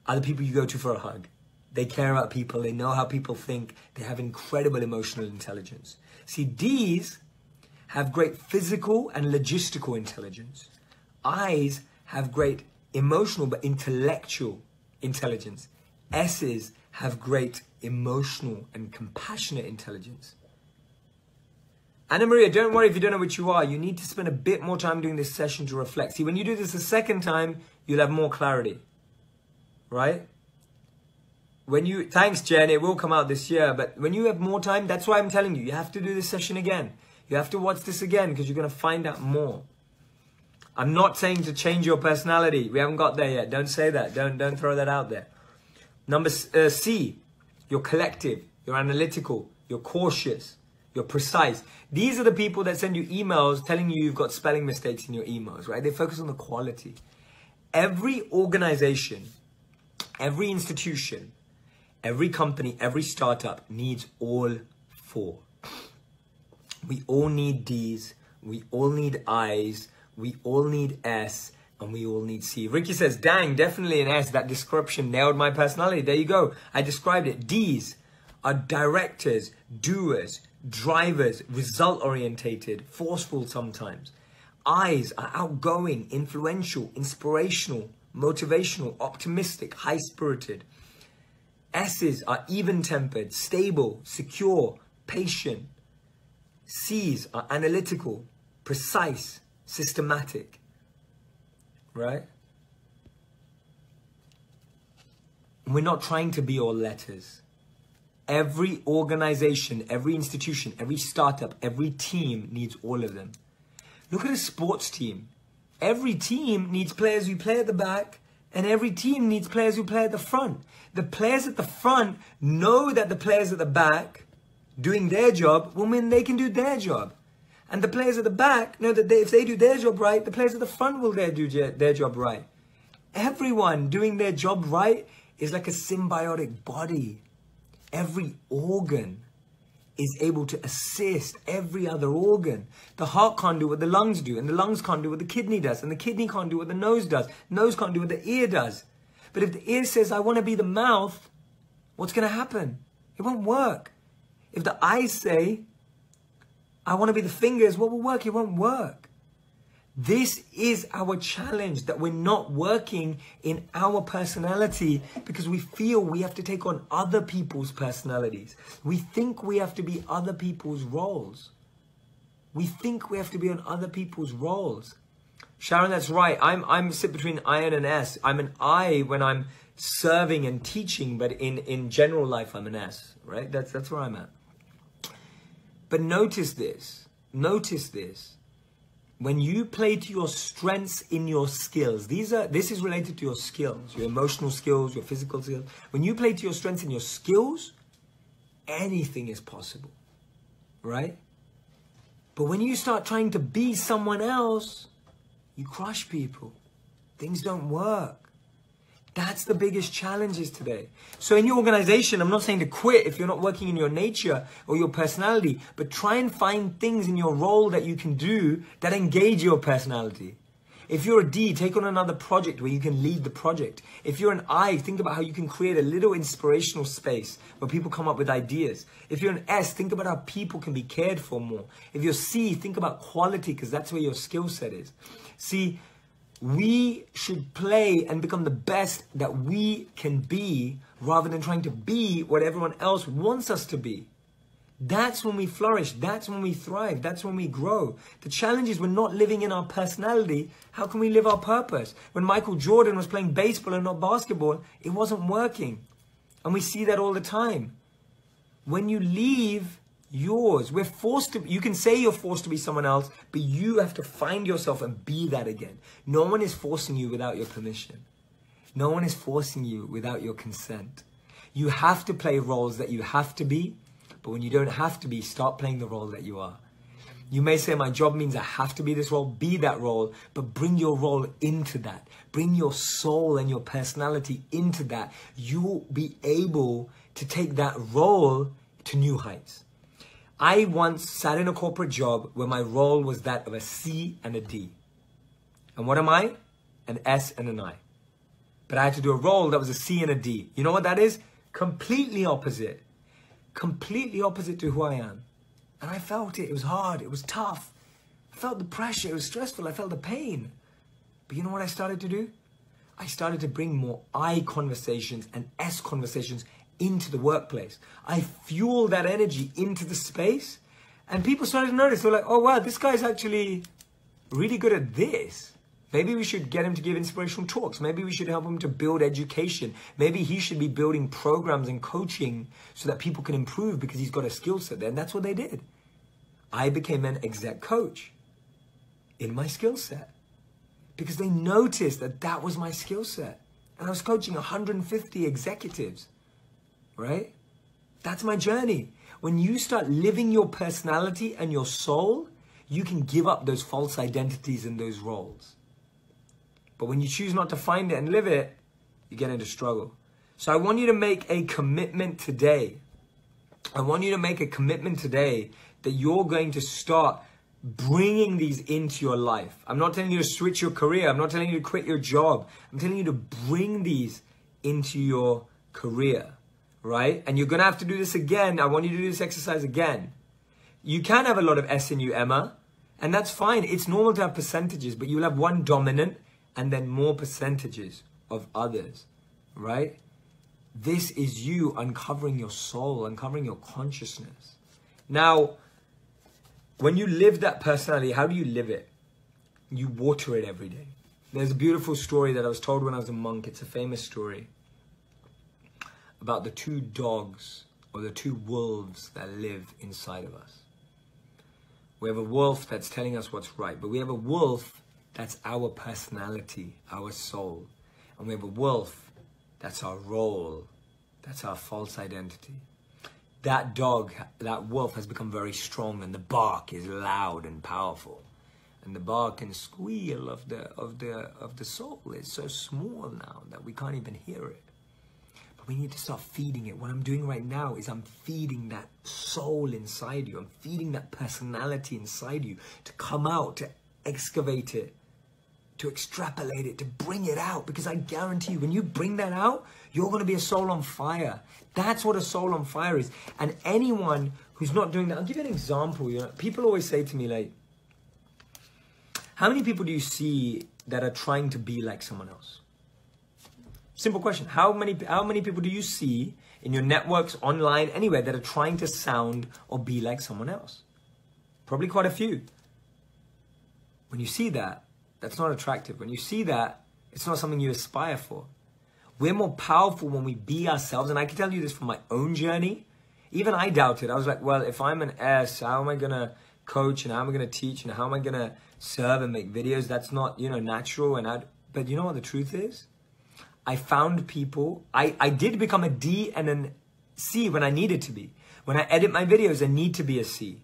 are the people you go to for a hug. They care about people. They know how people think. They have incredible emotional intelligence. See, D's have great physical and logistical intelligence. I's have great emotional but intellectual intelligence. S's have great emotional and compassionate intelligence. Anna Maria, don't worry if you don't know what you are. You need to spend a bit more time doing this session to reflect. See, when you do this a second time, you'll have more clarity, right? Thanks Jen, it will come out this year, but when you have more time, that's why I'm telling you, you have to do this session again. You have to watch this again because you're going to find out more. I'm not saying to change your personality. We haven't got there yet. Don't say that. Don't throw that out there. Number C, you're collective, you're analytical, you're cautious, you're precise. These are the people that send you emails telling you you've got spelling mistakes in your emails, right? They focus on the quality. Every organization, every institution, every company, every startup needs all four. We all need D's, we all need I's, we all need S, and we all need C. Ricky says, dang, definitely an S. That description nailed my personality. There you go. I described it. D's are directors, doers, drivers, result-orientated, forceful sometimes. I's are outgoing, influential, inspirational, motivational, optimistic, high-spirited. S's are even-tempered, stable, secure, patient. C's are analytical, precise, systematic. Right? We're not trying to be all letters. Every organization, every institution, every startup, every team needs all of them. Look at a sports team. Every team needs players who play at the back, and every team needs players who play at the front. The players at the front know that the players at the back doing their job will mean they can do their job. And the players at the back know that if they do their job right, the players at the front will do their job right. Everyone doing their job right is like a symbiotic body. Every organ is able to assist every other organ. The heart can't do what the lungs do, and the lungs can't do what the kidney does, and the kidney can't do what the nose does. Nose can't do what the ear does. But if the ear says, I want to be the mouth, what's going to happen? It won't work. If the eyes say, I want to be the fingers, what will work? It won't work. This is our challenge, that we're not working in our personality because we feel we have to take on other people's personalities. We think we have to be other people's roles. We think we have to be on other people's roles. Sharon, that's right. I'm sit between I and an S. I'm an I when I'm serving and teaching, but in general life, I'm an S, right? That's where I'm at. But notice this. When you play to your strengths in your skills, this is related to your skills, your emotional skills, your physical skills. When you play to your strengths in your skills, anything is possible, right? But when you start trying to be someone else, you crush people. Things don't work. That's the biggest challenges today. So in your organization, I'm not saying to quit if you're not working in your nature or your personality, but try and find things in your role that you can do that engage your personality. If you're a D, take on another project where you can lead the project. If you're an I, think about how you can create a little inspirational space where people come up with ideas. If you're an S, think about how people can be cared for more. If you're C, think about quality because that's where your skill set is. See, we should play and become the best that we can be rather than trying to be what everyone else wants us to be. That's when we flourish. That's when we thrive. That's when we grow. The challenge is we're not living in our personality. How can we live our purpose? When Michael Jordan was playing baseball and not basketball, it wasn't working. And we see that all the time. When you leave yours. We're forced to, you can say you're forced to be someone else, but you have to find yourself and be that again. No one is forcing you without your permission. No one is forcing you without your consent. You have to play roles that you have to be, but when you don't have to be, start playing the role that you are. You may say, my job means I have to be this role, be that role, but bring your role into that. Bring your soul and your personality into that. You'll be able to take that role to new heights. I once sat in a corporate job where my role was that of a C and a D. And what am I? An S and an I. But I had to do a role that was a C and a D. You know what that is? Completely opposite. Completely opposite to who I am. And I felt it. It was hard. It was tough. I felt the pressure. It was stressful. I felt the pain. But you know what I started to do? I started to bring more I conversations and S conversations into the workplace. I fueled that energy into the space, and people started to notice. They're like, oh wow, this guy's actually really good at this. Maybe we should get him to give inspirational talks. Maybe we should help him to build education. Maybe he should be building programs and coaching so that people can improve because he's got a skill set there. And that's what they did. I became an exec coach in my skill set because they noticed that that was my skill set. And I was coaching 150 executives, right? That's my journey. When you start living your personality and your soul, you can give up those false identities and those roles. But when you choose not to find it and live it, you get into struggle. So I want you to make a commitment today. I want you to make a commitment today that you're going to start bringing these into your life. I'm not telling you to switch your career. I'm not telling you to quit your job. I'm telling you to bring these into your career, right? And you're going to have to do this again. I want you to do this exercise again. You can have a lot of S in you, Emma, and that's fine. It's normal to have percentages, but you'll have one dominant and then more percentages of others, right? This is you uncovering your soul, uncovering your consciousness. Now, when you live that personality, how do you live it? You water it every day. There's a beautiful story that I was told when I was a monk. It's a famous story about the two dogs or the two wolves that live inside of us. We have a wolf that's telling us what's right, but we have a wolf that's our personality, our soul. And we have a wolf, that's our role, that's our false identity. That dog, that wolf has become very strong, and the bark is loud and powerful. And the bark and squeal of the soul is so small now that we can't even hear it. But we need to start feeding it. What I'm doing right now is I'm feeding that soul inside you. I'm feeding that personality inside you to come out, to excavate it, to extrapolate it, to bring it out. Because I guarantee you, when you bring that out, you're going to be a soul on fire. That's what a soul on fire is. And anyone who's not doing that, I'll give you an example. You know, people always say to me, like, how many people do you see that are trying to be like someone else? Simple question. How many people do you see in your networks, online, anywhere, that are trying to sound or be like someone else? Probably quite a few. When you see that, that's not attractive. When you see that, it's not something you aspire for. We're more powerful when we be ourselves. And I can tell you this from my own journey. Even I doubted. I was like, well, if I'm an S, how am I going to coach and how am I going to teach and how am I going to serve and make videos? That's not, natural. But you know what the truth is? I found people. I did become a D and a C when I needed to be. When I edit my videos, I need to be a C.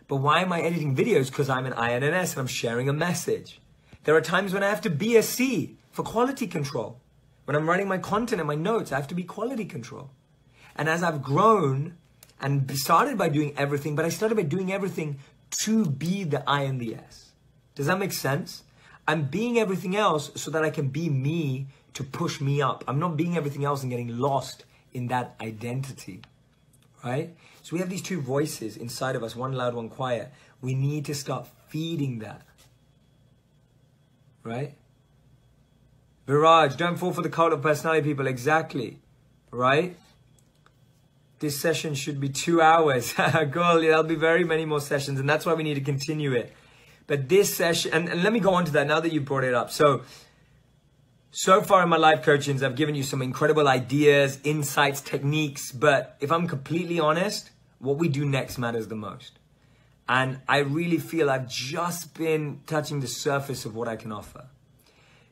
But why am I editing videos? Because I'm an I and an S and I'm sharing a message. There are times when I have to be a C for quality control. When I'm writing my content and my notes, I have to be quality control. And as I've grown and started by doing everything, but I started by doing everything to be the I and the S. Does that make sense? I'm being everything else so that I can be me to push me up. I'm not being everything else and getting lost in that identity, right? So we have these two voices inside of us, one loud, one quiet. We need to start feeding that, right? Viraj, don't fall for the cult of personality, people. Exactly, right? This session should be 2 hours. Girl, there'll be very many more sessions, and that's why we need to continue it. But this session, and let me go on to that now that you brought it up. So far in my life coachings, I've given you some incredible ideas, insights, techniques. But if I'm completely honest, what we do next matters the most. And I really feel I've just been touching the surface of what I can offer.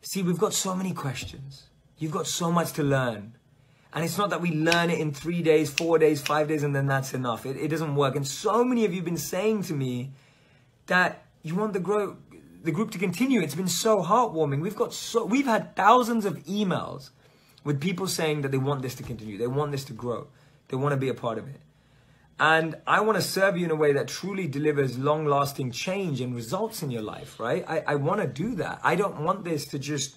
See, we've got so many questions. You've got so much to learn. And it's not that we learn it in 3 days, 4 days, 5 days, and then that's enough. It doesn't work. And so many of you have been saying to me that you want the group to continue. It's been so heartwarming. We've had thousands of emails with people saying that they want this to continue. They want this to grow. They want to be a part of it. And I want to serve you in a way that truly delivers long-lasting change and results in your life, right? I want to do that. I don't want this to just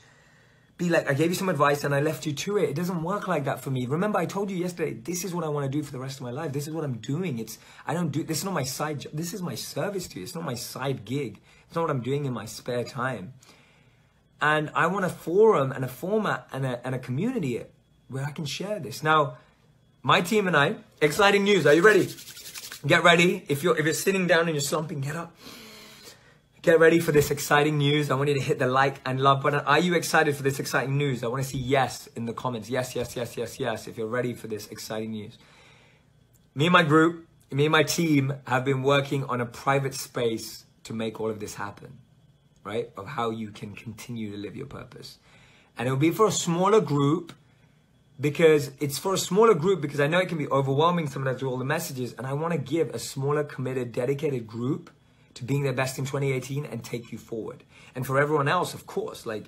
be like, I gave you some advice and I left you to it. It doesn't work like that for me. Remember, I told you yesterday, this is what I want to do for the rest of my life. This is what I'm doing. This is not my side job. This is my service to you. It's not my side gig. It's not what I'm doing in my spare time. And I want a forum and a format and a community where I can share this. Now, my team and I, exciting news. Are you ready? Get ready. If you're sitting down and you're slumping, get up. Get ready for this exciting news. I want you to hit the like and love button. Are you excited for this exciting news? I want to see yes in the comments. Yes, yes, yes, yes, yes. If you're ready for this exciting news. Me and my group, me and my team have been working on a private space to make all of this happen, right? Of how you can continue to live your purpose. And it will be for a smaller group. Because I know it can be overwhelming sometimes with all the messages, and I want to give a smaller, committed, dedicated group to being their best in 2018 and take you forward. And for everyone else, of course, like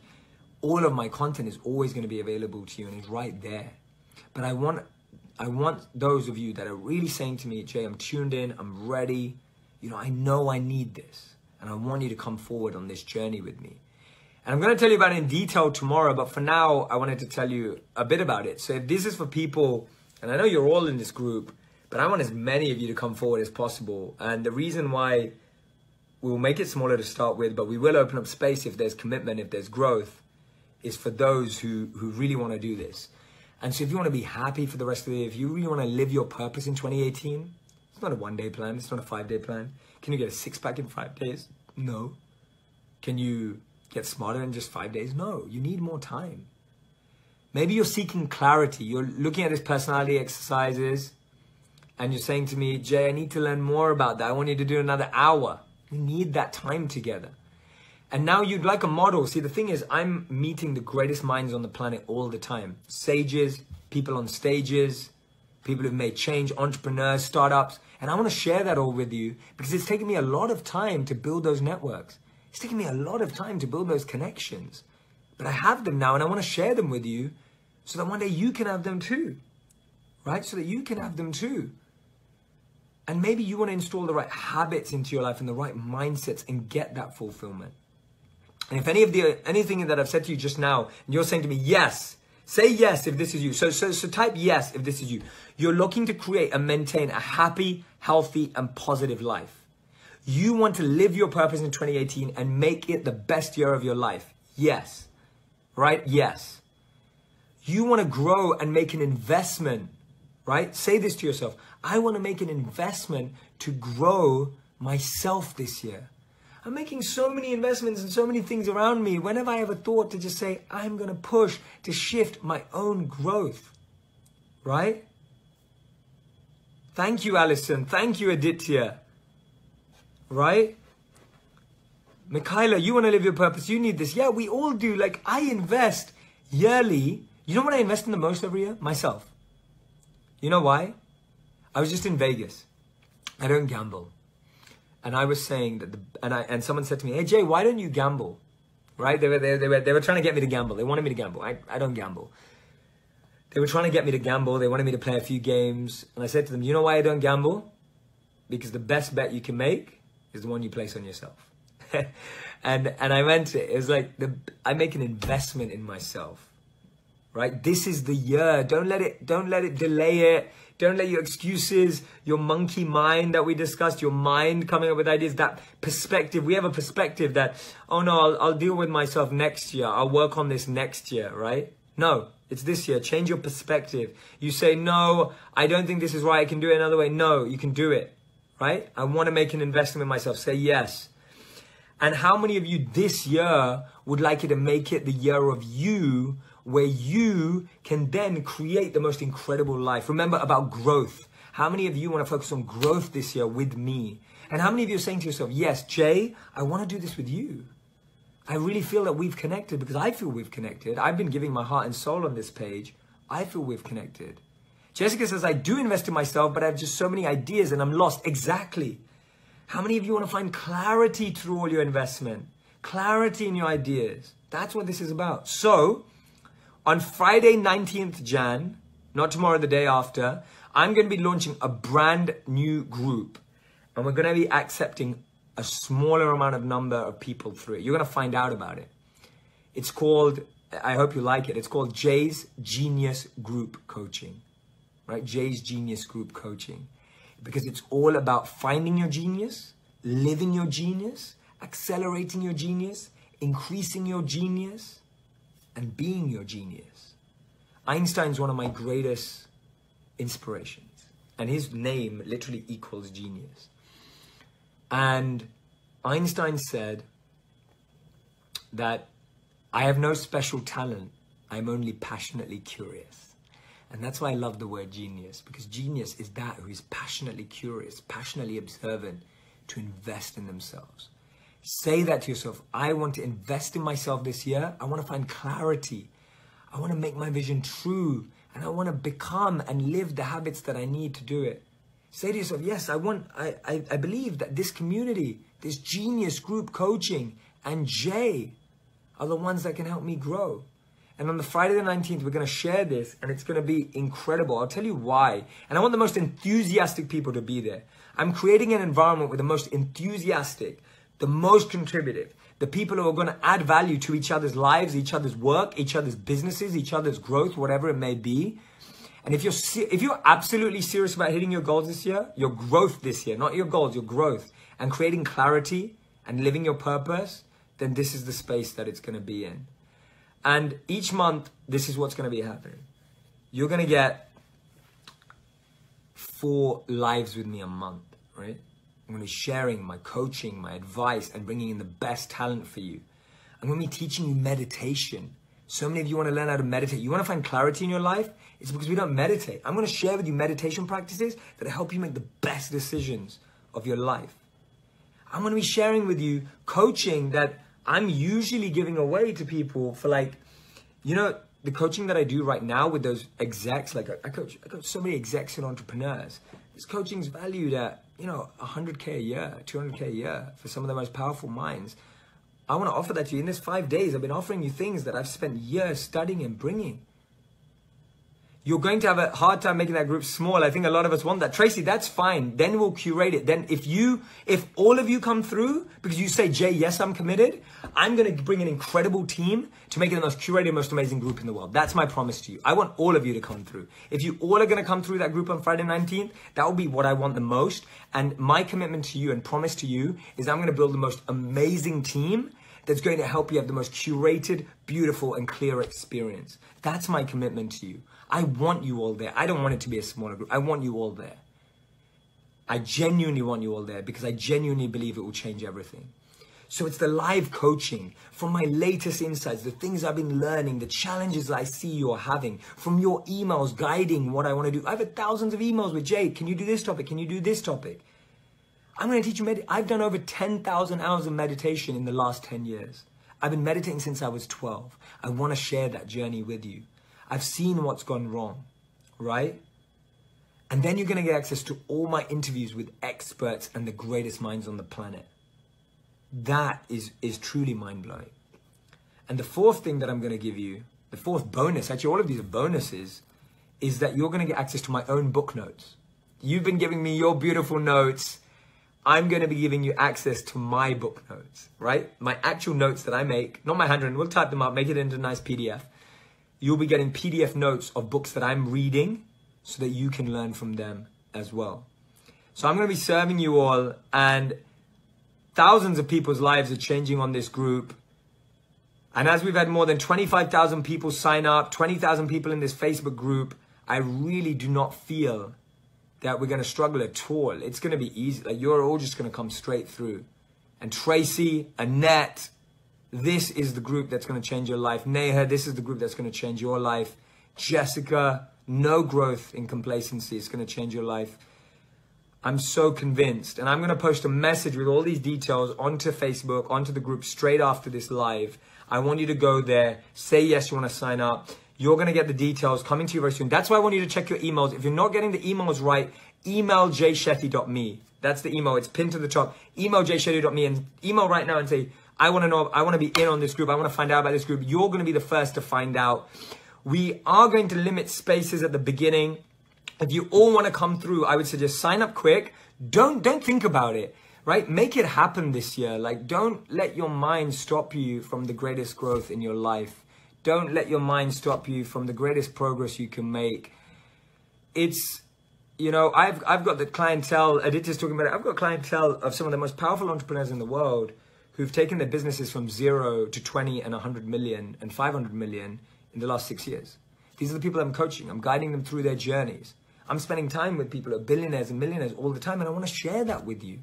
all of my content is always going to be available to you and it's right there. But I want those of you that are really saying to me, Jay, I'm tuned in, I'm ready. I know I need this, and I want you to come forward on this journey with me. And I'm going to tell you about it in detail tomorrow, but for now, I wanted to tell you a bit about it. So if this is for people, and I know you're all in this group, but I want as many of you to come forward as possible. And the reason why we'll make it smaller to start with, but we will open up space if there's commitment, if there's growth, is for those who really want to do this. And so if you want to be happy for the rest of the year, if you really want to live your purpose in 2018, it's not a 1-day plan, it's not a 5-day plan. Can you get a 6-pack in 5 days? No. Can you get smarter in just 5 days? No, you need more time. Maybe you're seeking clarity. You're looking at these personality exercises and you're saying to me, Jay, I need to learn more about that. I want you to do another hour. You need that time together. And now you'd like a model. See, the thing is, I'm meeting the greatest minds on the planet all the time. Sages, people on stages, people who've made change, entrepreneurs, startups. And I want to share that all with you because it's taken me a lot of time to build those networks. It's taken me a lot of time to build those connections, but I have them now and I want to share them with you so that one day you can have them too, right? So that you can have them too. And maybe you want to install the right habits into your life and the right mindsets and get that fulfillment. And if anything that I've said to you just now, and you're saying to me, yes, say yes if this is you. So type yes if this is you. You're looking to create and maintain a happy, healthy, and positive life. You want to live your purpose in 2018 and make it the best year of your life. Yes. Right? Yes. You want to grow and make an investment, right? Say this to yourself. I want to make an investment to grow myself this year. I'm making so many investments and so many things around me. When have I ever thought to just say, I'm going to push to shift my own growth, right? Thank you, Alison. Thank you, Aditya. Right? Michaela, you want to live your purpose. You need this. Yeah, we all do. Like, I invest yearly. You know what I invest in the most every year? Myself. You know why? I was just in Vegas. I don't gamble. And I was saying that, and someone said to me, hey, Jay, why don't you gamble? Right? They were trying to get me to gamble. They wanted me to gamble. I don't gamble. They were trying to get me to gamble. They wanted me to play a few games. And I said to them, you know why I don't gamble? Because the best bet you can make is the one you place on yourself. and I meant it. It was like, I make an investment in myself, right? This is the year. Don't let it delay it. Don't let your excuses, your monkey mind that we discussed, your mind coming up with ideas, that perspective. We have a perspective that, oh no, I'll deal with myself next year. I'll work on this next year, right? No, it's this year. Change your perspective. You say, no, I don't think this is right. I can do it another way. No, you can do it. Right? I want to make an investment in myself. Say yes. And how many of you this year would like it to make it the year of you, where you can then create the most incredible life? Remember about growth. How many of you want to focus on growth this year with me? And how many of you are saying to yourself, yes, Jay, I want to do this with you. I really feel that we've connected because I feel we've connected. I've been giving my heart and soul on this page. I feel we've connected. Jessica says, I do invest in myself, but I have just so many ideas and I'm lost. Exactly. How many of you want to find clarity through all your investment? Clarity in your ideas. That's what this is about. So, on Friday, 19th Jan, not tomorrow, the day after, I'm going to be launching a brand new group. And we're going to be accepting a smaller amount of number of people through it. You're going to find out about it. It's called, I hope you like it, it's called Jay's Genius Group Coaching. Right? Jay's Genius Group Coaching. Because it's all about finding your genius, living your genius, accelerating your genius, increasing your genius, and being your genius. Einstein's one of my greatest inspirations. And his name literally equals genius. And Einstein said that I have no special talent. I'm only passionately curious. And that's why I love the word genius, because genius is that who is passionately curious, passionately observant to invest in themselves. Say that to yourself. I want to invest in myself this year. I want to find clarity. I want to make my vision true. And I want to become and live the habits that I need to do it. Say to yourself, yes, I believe that this community, this genius group coaching and Jay are the ones that can help me grow. And on the Friday the 19th, we're going to share this and it's going to be incredible. I'll tell you why. And I want the most enthusiastic people to be there. I'm creating an environment with the most enthusiastic, the most contributive, the people who are going to add value to each other's lives, each other's work, each other's businesses, each other's growth, whatever it may be. And if you're absolutely serious about hitting your goals this year, your growth this year, not your goals, your growth, and creating clarity and living your purpose, then this is the space that it's going to be in. And each month, this is what's going to be happening. You're going to get 4 lives with me a month, right? I'm going to be sharing my coaching, my advice, and bringing in the best talent for you. I'm going to be teaching you meditation. So many of you want to learn how to meditate. You want to find clarity in your life? It's because we don't meditate. I'm going to share with you meditation practices that help you make the best decisions of your life. I'm going to be sharing with you coaching that I'm usually giving away to people for the coaching that I do right now with those execs, I coach so many execs and entrepreneurs. This coaching is valued at, 100K a year, 200K a year for some of the most powerful minds. I want to offer that to you. In this 5 days, I've been offering you things that I've spent years studying and bringing. You're going to have a hard time making that group small. I think a lot of us want that. Tracy, that's fine. Then we'll curate it. Then if all of you come through because you say, Jay, yes, I'm committed, I'm going to bring an incredible team to make it the most curated, most amazing group in the world. That's my promise to you. I want all of you to come through. If you all are going to come through that group on Friday 19th, that will be what I want the most. And my commitment to you and promise to you is I'm going to build the most amazing team that's going to help you have the most curated, beautiful, and clear experience. That's my commitment to you. I want you all there. I don't want it to be a smaller group. I want you all there. I genuinely want you all there because I genuinely believe it will change everything. So it's the live coaching from my latest insights, the things I've been learning, the challenges I see you're having, from your emails guiding what I want to do. I've had thousands of emails with Jay. Can you do this topic? Can you do this topic? I'm going to teach you I've done over 10,000 hours of meditation in the last 10 years. I've been meditating since I was 12. I want to share that journey with you. I've seen what's gone wrong, right? And then you're going to get access to all my interviews with experts and the greatest minds on the planet. That is truly mind-blowing. And the fourth thing that I'm going to give you, the fourth bonus, actually all of these are bonuses, is that you're going to get access to my own book notes. You've been giving me your beautiful notes. I'm going to be giving you access to my book notes, right? My actual notes that I make, not my handwritten, we'll type them up, make it into a nice PDF. You'll be getting PDF notes of books that I'm reading so that you can learn from them as well. So I'm going to be serving you all, and thousands of people's lives are changing on this group. And as we've had more than 25,000 people sign up, 20,000 people in this Facebook group, I really do not feel that we're going to struggle at all. It's going to be easy. Like, you're all just going to come straight through. And Tracy, Annette, this is the group that's going to change your life. Neha, this is the group that's going to change your life. Jessica, no growth in complacency. It's going to change your life. I'm so convinced. And I'm going to post a message with all these details onto Facebook, onto the group straight after this live. I want you to go there, say yes, you want to sign up. You're going to get the details coming to you very soon. That's why I want you to check your emails. If you're not getting the emails right, email jshetty.me. That's the email. It's pinned to the top. Email jshetty.me and email right now and say, I want to know, I want to be in on this group. I want to find out about this group. You're going to be the first to find out. We are going to limit spaces at the beginning. If you all want to come through, I would suggest sign up quick. Don't think about it, right? Make it happen this year. Like, don't let your mind stop you from the greatest growth in your life. Don't let your mind stop you from the greatest progress you can make. It's, you know, I've got the clientele, Aditya's talking about it. I've got clientele of some of the most powerful entrepreneurs in the world who've taken their businesses from 0 to 20 and 100 million and 500 million in the last 6 years. These are the people I'm coaching. I'm guiding them through their journeys. I'm spending time with people who are billionaires and millionaires all the time, and I want to share that with you.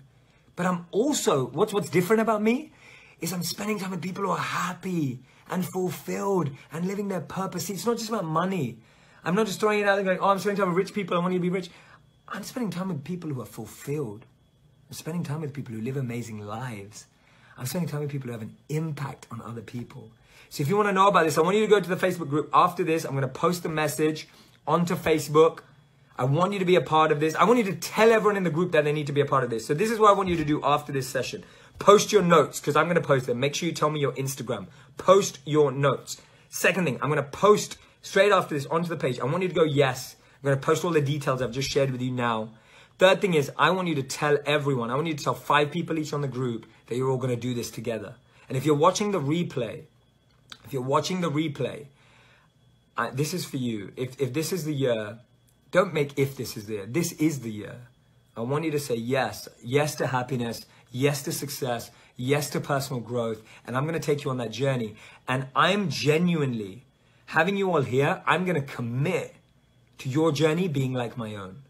But I'm also, what's different about me is I'm spending time with people who are happy and fulfilled and living their purpose. See, it's not just about money. I'm not just throwing it out there going, oh, I'm spending time with rich people, I want you to be rich. I'm spending time with people who are fulfilled. I'm spending time with people who live amazing lives. I'm spending time with people who have an impact on other people. So if you want to know about this, I want you to go to the Facebook group. After this, I'm going to post a message onto Facebook. I want you to be a part of this. I want you to tell everyone in the group that they need to be a part of this. So this is what I want you to do after this session. Post your notes, because I'm going to post them. Make sure you tell me your Instagram. Post your notes. Second thing, I'm going to post straight after this onto the page. I want you to go yes. I'm going to post all the details I've just shared with you now. Third thing is, I want you to tell everyone. I want you to tell 5 people each on the group that you're all going to do this together. And if you're watching the replay, this is for you. If this is the year, don't make if this is the year. This is the year. I want you to say yes. Yes to happiness. Yes to success. Yes to personal growth. And I'm going to take you on that journey. And I'm genuinely, having you all here, I'm going to commit to your journey being like my own.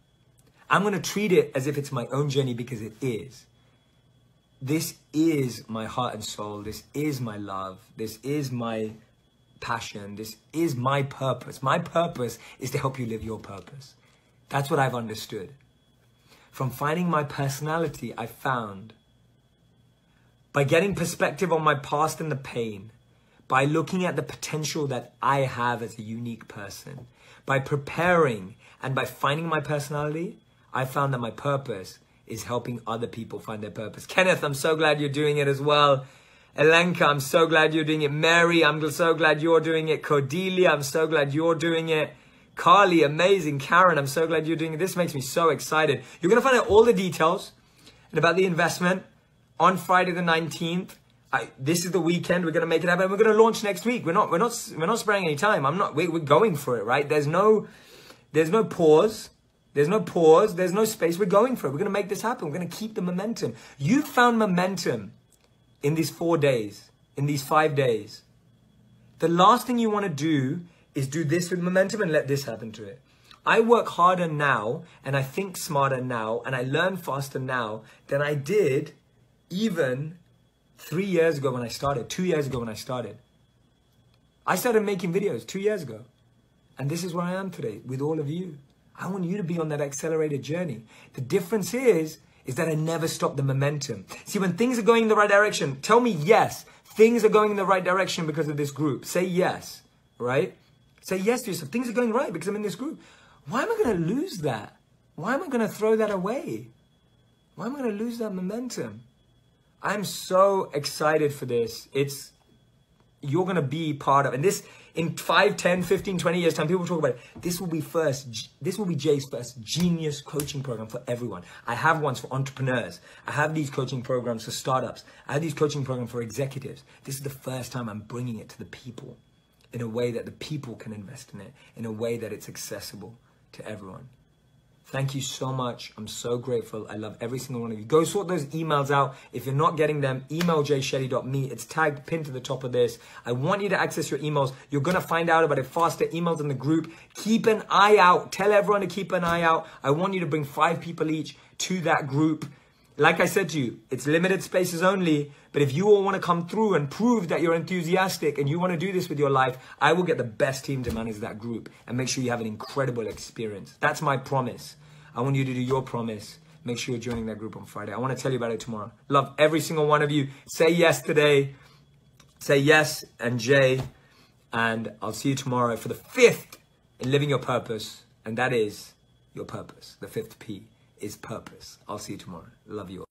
I'm going to treat it as if it's my own journey, because it is. This is my heart and soul. This is my love. This is my passion. This is my purpose. My purpose is to help you live your purpose. That's what I've understood. From finding my personality, I found by getting perspective on my past and the pain, by looking at the potential that I have as a unique person, by preparing and by finding my personality, I found that my purpose is helping other people find their purpose. Kenneth, I'm so glad you're doing it as well. Elenka, I'm so glad you're doing it. Mary, I'm so glad you're doing it. Cordelia, I'm so glad you're doing it. Carly, amazing. Karen, I'm so glad you're doing it. This makes me so excited. You're going to find out all the details and about the investment on Friday the 19th. This is the weekend. We're going to make it happen. We're going to launch next week. We're not sparing any time. We're going for it, right? There's no pause. There's no pause. There's no space. We're going for it. We're going to make this happen. We're going to keep the momentum. You found momentum in these 4 days, in these 5 days. The last thing you want to do is do this with momentum and let this happen to it. I work harder now, and I think smarter now, and I learn faster now than I did even 3 years ago when I started, 2 years ago when I started. I started making videos 2 years ago. And this is where I am today with all of you. I want you to be on that accelerated journey. The difference is that I never stop the momentum. See, when things are going in the right direction, tell me yes. Things are going in the right direction because of this group. Say yes, right? Say yes to yourself. Things are going right because I'm in this group. Why am I going to lose that? Why am I going to throw that away? Why am I going to lose that momentum? I'm so excited for this. You're going to be part of, and this in 5, 10, 15, 20 years time, people talk about it. This will be Jay's first genius coaching program for everyone. I have ones for entrepreneurs. I have these coaching programs for startups. I have these coaching programs for executives. This is the first time I'm bringing it to the people in a way that the people can invest in it, in a way that it's accessible to everyone. Thank you so much. I'm so grateful. I love every single one of you. Go sort those emails out. If you're not getting them, email jshetty.me. It's tagged, pinned to the top of this. I want you to access your emails. You're going to find out about it faster. Emails in the group. Keep an eye out. Tell everyone to keep an eye out. I want you to bring 5 people each to that group. Like I said to you, it's limited spaces only. But if you all want to come through and prove that you're enthusiastic and you want to do this with your life, I will get the best team to manage that group and make sure you have an incredible experience. That's my promise. I want you to do your promise. Make sure you're joining that group on Friday. I want to tell you about it tomorrow. Love every single one of you. Say yes today. Say yes and Jay. And I'll see you tomorrow for the 5th in living your purpose. And that is your purpose. The 5th P is purpose. I'll see you tomorrow. Love you all.